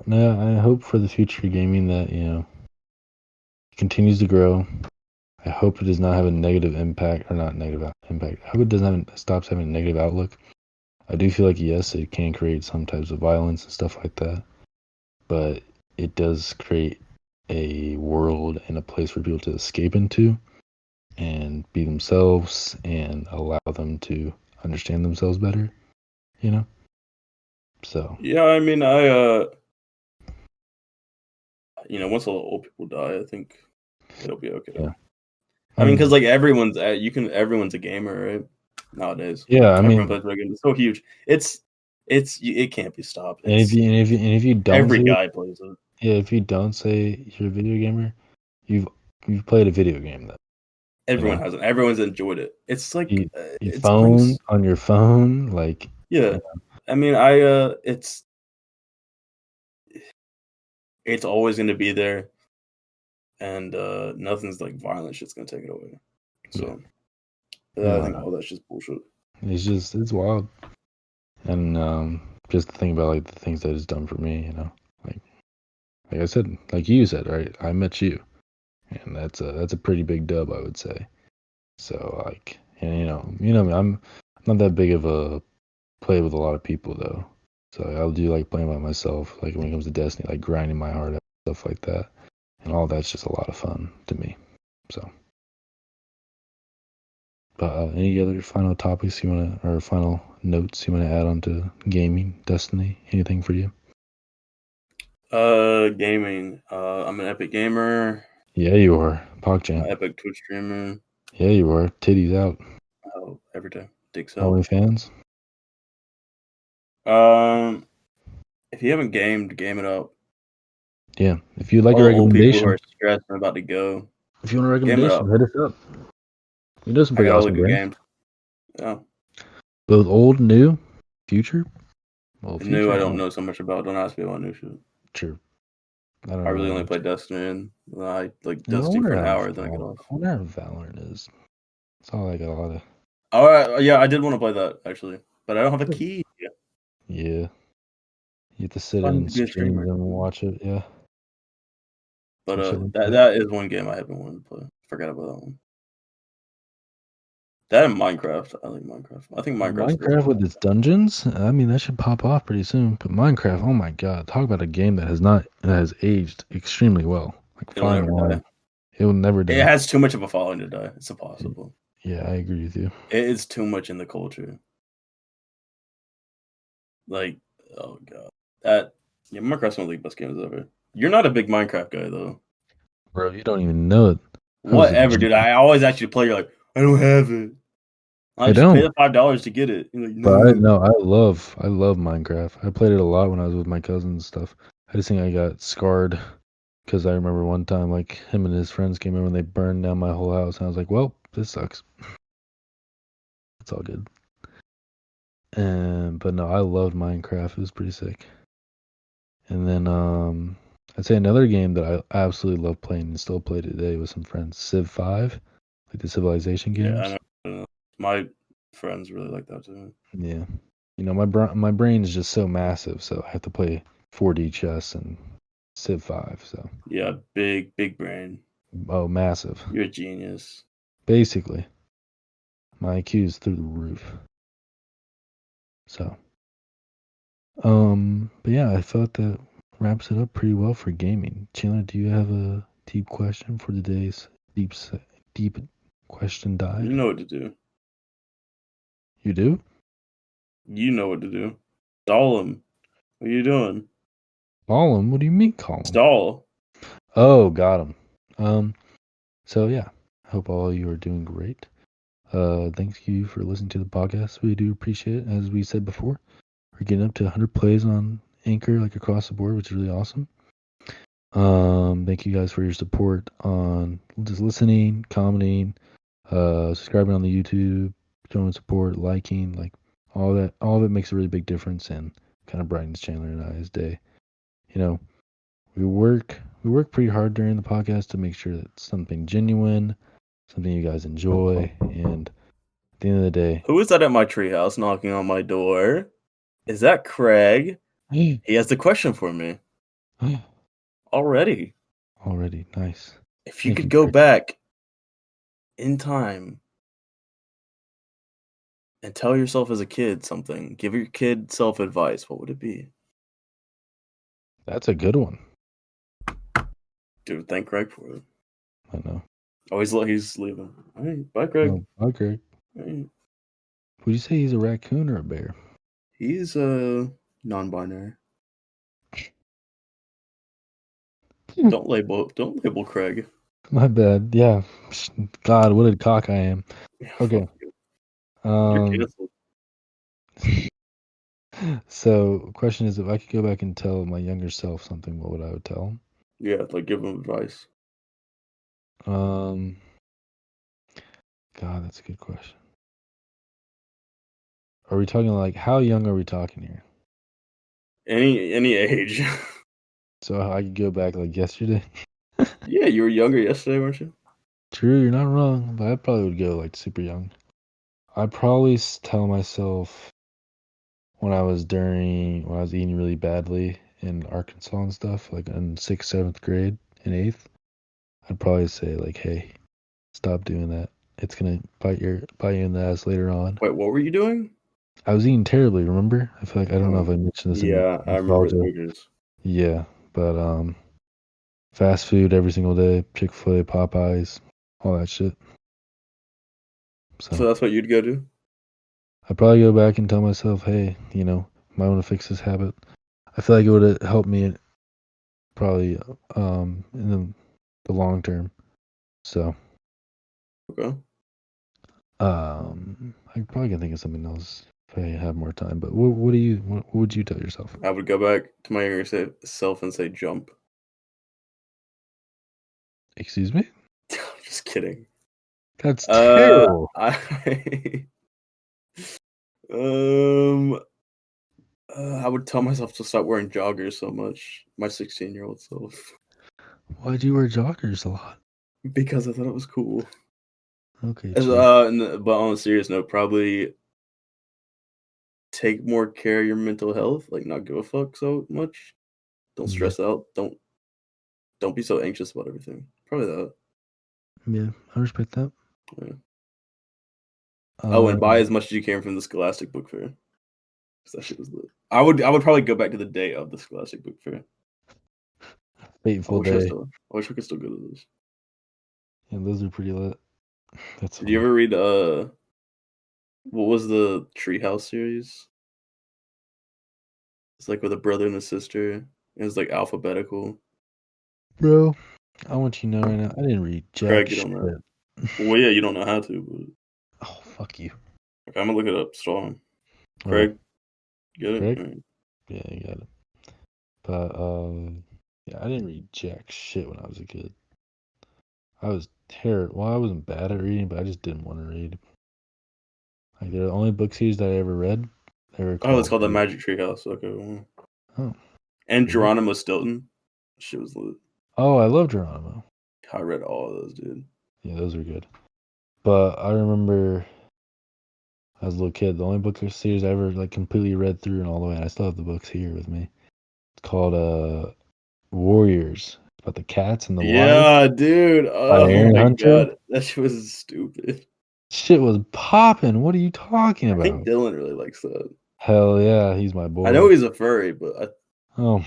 No, I hope for the future of gaming that it continues to grow. I hope it does not have a negative impact, or not negative impact. I hope it doesn't stops having a negative outlook. I do feel like yes, it can create some types of violence and stuff like that, but it does create a world and a place for people to escape into and be themselves and allow them to understand themselves better, you know? So, Yeah, I mean, once all the old people die, I think it'll be okay. yeah. I mean, because like everyone's everyone's a gamer, right? Nowadays, yeah, I everyone mean, plays video games. It's so huge. It can't be stopped. and if It's you don't every say guy plays it. yeah, if you don't say you're a video gamer, you've you've played a video game then, you Everyone know? has it. Everyone's enjoyed it. It's like You it brings. phone on your phone, like, Yeah, you I mean, it's always going to be there, and nothing's like violent shit's going to take it away. yeah, So I no, think no, all that's just bullshit. it's wild. And just to think about like the things that it's done for me, like I said, like you said, right? I met you, and that's a pretty big dub, I would say. So like, and me, I'm not that big of a play with a lot of people though. So I'll do like playing by myself, like when it comes to Destiny, like grinding my heart out, stuff like that, and all that's just a lot of fun to me. So, but any other final topics you want to, or final notes you want to add on to gaming, Destiny, anything for you? Gaming. I'm an Epic gamer. Yeah, you are. I'm an PogChamp. Epic Twitch streamer. Yeah, you are. Titties out. Every day, dicks out. OnlyFans. Um, if you haven't gamed, game it up. Yeah. If you'd like All a the old people who recommendation, are stressed and about to go, if you want a game it recommendation, up. hit us up. We know some I pretty got all the awesome good games. games. Yeah. Both old, new, future. Well, The new future, I I don't don't. know so much about. Don't ask me about new shit. Sure. I don't I know really that only much. play Destiny and I like I Destiny for wonder an how hour, then I get off. I wonder how Valorant is. That's all I got a lot of. All right, yeah, I did want to play that actually, but I don't have a key. Yeah, Yeah. You have to sit fun in to be a streams streamer. and watch it. Yeah. But Some shit like that that. that is one game I have been wanting to play. Forgot about that one. That and Minecraft. I like Minecraft. I think Minecraft's still Minecraft fun. with its dungeons, I mean, that should pop off pretty soon. But Minecraft, oh my god, talk about a game that has aged extremely well, like It'll fine never die. wine. It will never It die. has too much of a following to die. It's impossible. Yeah, I agree with you. It is too much in the culture. Like, oh god, Minecraft's one of the best games ever. You're not a big Minecraft guy though. Bro, you don't even know it. I was a Whatever, dude. I always ask you to play. You're like, I don't have it. I I just pay don't. the $5 to get it. You're like, But I no. no, I love Minecraft. I played it a lot when I was with my cousins and stuff. I just think I got scarred because I remember one time like him and his friends came over and they burned down my whole house and I was like, well, this sucks. It's all good. And but no, I loved Minecraft. It was pretty sick. And then I'd say another game that I absolutely love playing and still play today with some friends, Civ 5, like the Civilization Yeah, games. I know. My friends really like that too. Yeah. My brain is just so massive, so I have to play 4D chess and Civ 5, so Yeah, big brain. oh, massive. You're a genius. Basically, my IQ is through the roof. So, but yeah, I thought that wraps it up pretty well for gaming. Chandler, do you have a deep question for today's deep question You dive? know what to do. You do? You know what to do. Stall him. What are you doing? Call him? What do you mean call him? Stall. Oh, got him. So yeah, hope all you are doing great. Thank you for listening to the podcast. We do appreciate it. As we said before, we're getting up to 100 plays on Anchor, like across the board, which is really awesome. Thank you guys for your support on just listening, commenting, subscribing on the YouTube, showing support, liking, like all that. All of it makes a really big difference and kind of brightens Chandler and I's day. You know, we work pretty hard during the podcast to make sure that it's something genuine, something you guys enjoy, and the end of the day. Who is that at my treehouse knocking on my door? Is that Craig? He has the question for me. Already. Already, nice. If you Thank could you, go Craig. back in time and tell yourself as a kid something, give your kid self advice, what would it be? That's a good one. Dude, thank Craig for it. I know. Oh, he's leaving. All right, bye, Craig. Oh, bye, Craig. All right. Would you say he's a raccoon or a bear? He's non-binary. Don't label Craig. My bad. Yeah. God, what a cock I am. Okay. You're canceled. So, question is, if I could go back and tell my younger self something, what would I would tell him? Yeah, like give him advice. God, that's a good question. Are we talking like how young are we talking here? Any age. So I could go back like yesterday. Yeah, you were younger yesterday, weren't you? True, you're not wrong, but I probably would go like super young. I'd probably tell myself when I was eating really badly in Arkansas and stuff, like in 6th, 7th grade, and 8th, I'd probably say like, "Hey, stop doing that. It's gonna bite you in the ass later on." Wait, what were you doing? I was eating terribly. Remember? I feel like I don't know if I mentioned this in Yeah, I remember the nostalgia. pictures. Yeah, but fast food every single day, Chick-fil-A, Popeyes, all that shit. So So that's what you'd go do? I'd probably go back and tell myself, "Hey, might want to fix this habit." I feel like it would have helped me probably in the long term. So Okay. I probably can think of something else if I have more time. But what would you tell yourself? I would go back to my younger self and say jump. Excuse me? Just kidding. That's terrible. Um, I would tell myself to stop wearing joggers so much. My 16-year-old self, Why'd you wear joggers a lot? because I thought it was cool. Okay, chill. But on a serious note, probably take more care of your mental health. Like, not give a fuck so much. Don't Yeah, stress out. Don't be so anxious about everything. Probably that. yeah, I respect that. Yeah. Oh, and buy Um, as much as you can from the Scholastic Book Fair. 'Cause that shit was lit. I would probably go back to the day of the Scholastic Book Fair. fateful day. I wish I could still go to this. Yeah, those are pretty lit. That's Did you funny. ever read what was the Treehouse series? It's like with a brother and a sister. It was like alphabetical. Bro, I want you to know right now, I didn't read jack Craig, you shit. don't know. Well, yeah, you don't know how to, but Oh, fuck you. okay, I'm gonna look it up. Storm. Okay, Craig, get it? Craig? All right. Yeah, you got it. But, yeah, I didn't read jack shit when I was a kid. I was terrible. Well, I wasn't bad at reading, but I just didn't want to read. Like, they're the only book series that I ever read. They were Oh, it's called, called the Magic Treehouse. Okay. oh, And really? Geronimo Stilton. Shit was lit. Oh, I love Geronimo. I read all of those, dude. Yeah, those were good. But I remember as a little kid, the only book series I ever like completely read through and all the way, and I still have the books here with me. It's called Warriors. It's about the cats and the wives Yeah, dude. by Oh Aaron my Hunter. god, that shit was stupid. Shit was popping. What are you talking I think about? Dylan really likes that. Hell yeah, he's my I know boy. he's a furry, but Oh,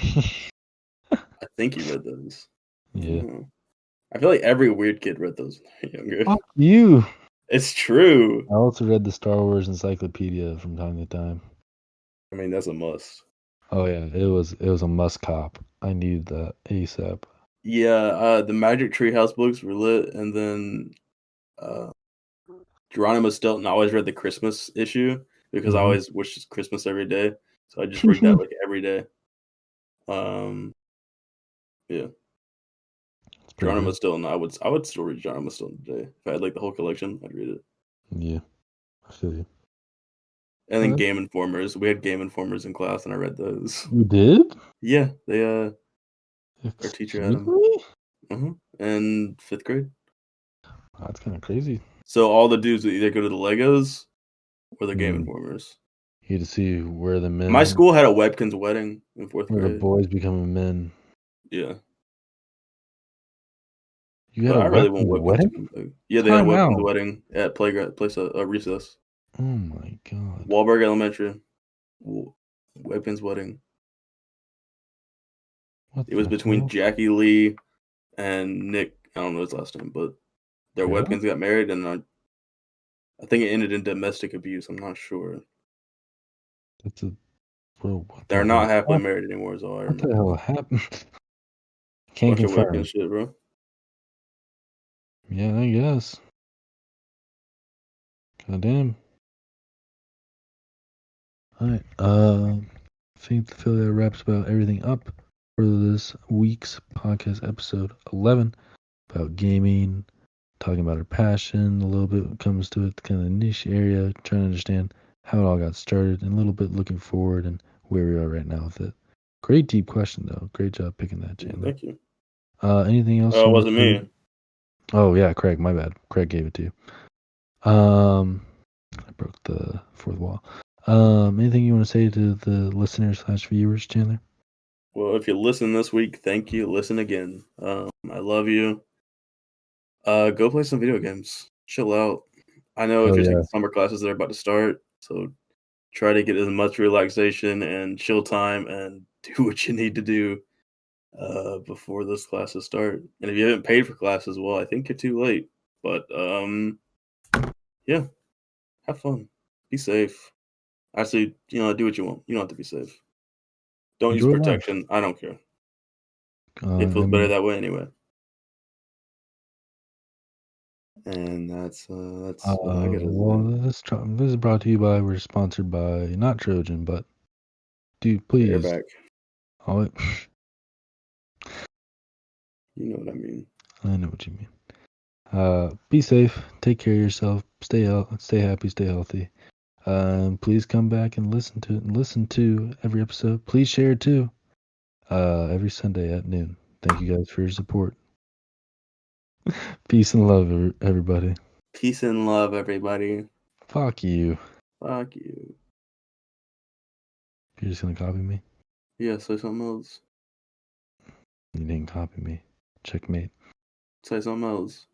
I think he read those. I yeah. don't know. I feel like every weird kid read those when they were younger. Fuck you. It's true. I also read the Star Wars Encyclopedia from time to time. I mean, that's a must. Oh yeah, it was a must cop. I needed that ASAP. Yeah, the Magic Treehouse books were lit, and then uh, Geronimo Stilton. I always read the Christmas issue because I Mhm. always wished Christmas every day, so I just read that like every day. Yeah, It's pretty Geronimo good. Stilton. I would still read Geronimo Stilton today if I had like the whole collection. I'd read it. Yeah, I feel you. And then Alright. Game Informers. We had Game Informers in class, and I read those. You did? Yeah, they our teacher had Excuse them. me? In 5th grade. That's kind of crazy. So all the dudes would either go to the Legos or the Game Mm. Informers. You get to see where the men, My school had a Webkins wedding in 4th where the grade. boys become men. Yeah. You had But a I really want weapons Webkins to wedding? come back. Yeah, they had a Time Webkins out. wedding at place a recess. Oh my god. Wahlberg Elementary. Webkins wedding. What It was the between hell? Jackie Lee and Nick. I don't know his last name, but their Yeah? Webkins got married, and I think it ended in domestic abuse. I'm not sure. That's a bro, what the They're hell not happily happened? married anymore, is all I What the hell remember. happened? Can't Bunch of confirm. Webkins shit, bro. Yeah, I guess. Goddamn. Alright, I feel that wraps about everything up for this week's podcast, episode 11, about gaming, talking about our passion, a little bit when it comes to it, kind of niche area, trying to understand how it all got started, and a little bit looking forward and where we are right now with it. Great deep question, though. Great job picking that, Yeah, Chandler. thank you. Anything else Oh, you it want wasn't to say? me. Oh, yeah, Craig, my bad. Craig gave it to you. I broke the fourth wall. Anything you want to say to the listeners / viewers, Chandler? Well, if you listen this week, thank you. Listen again. I love you. Go play some video games. Chill out. I know if Hell you're yeah. taking summer classes, they're about to start, so try to get as much relaxation and chill time and do what you need to do before those classes start. And if you haven't paid for classes, well, I think you're too late. But yeah, have fun. Be safe. Actually, do what you want. You don't have to be safe. Don't use Enjoy life. protection. I don't care. It I feels better mean, that way anyway. And that's what I gotta well, say. this is brought to you by, we're sponsored by, not Trojan, but dude, They're please. back. Oh, You know what I mean. I know what you mean. Be safe. Take care of yourself. Stay out. Stay happy. Stay healthy. Please come back and listen to it. And listen to every episode. Please share it too. Every Sunday at noon. Thank you guys for your support. Peace and love, everybody. Peace and love, everybody. Fuck you. Fuck you. You're just gonna copy me? Yeah, say something else. You didn't copy me. Checkmate. Say something else.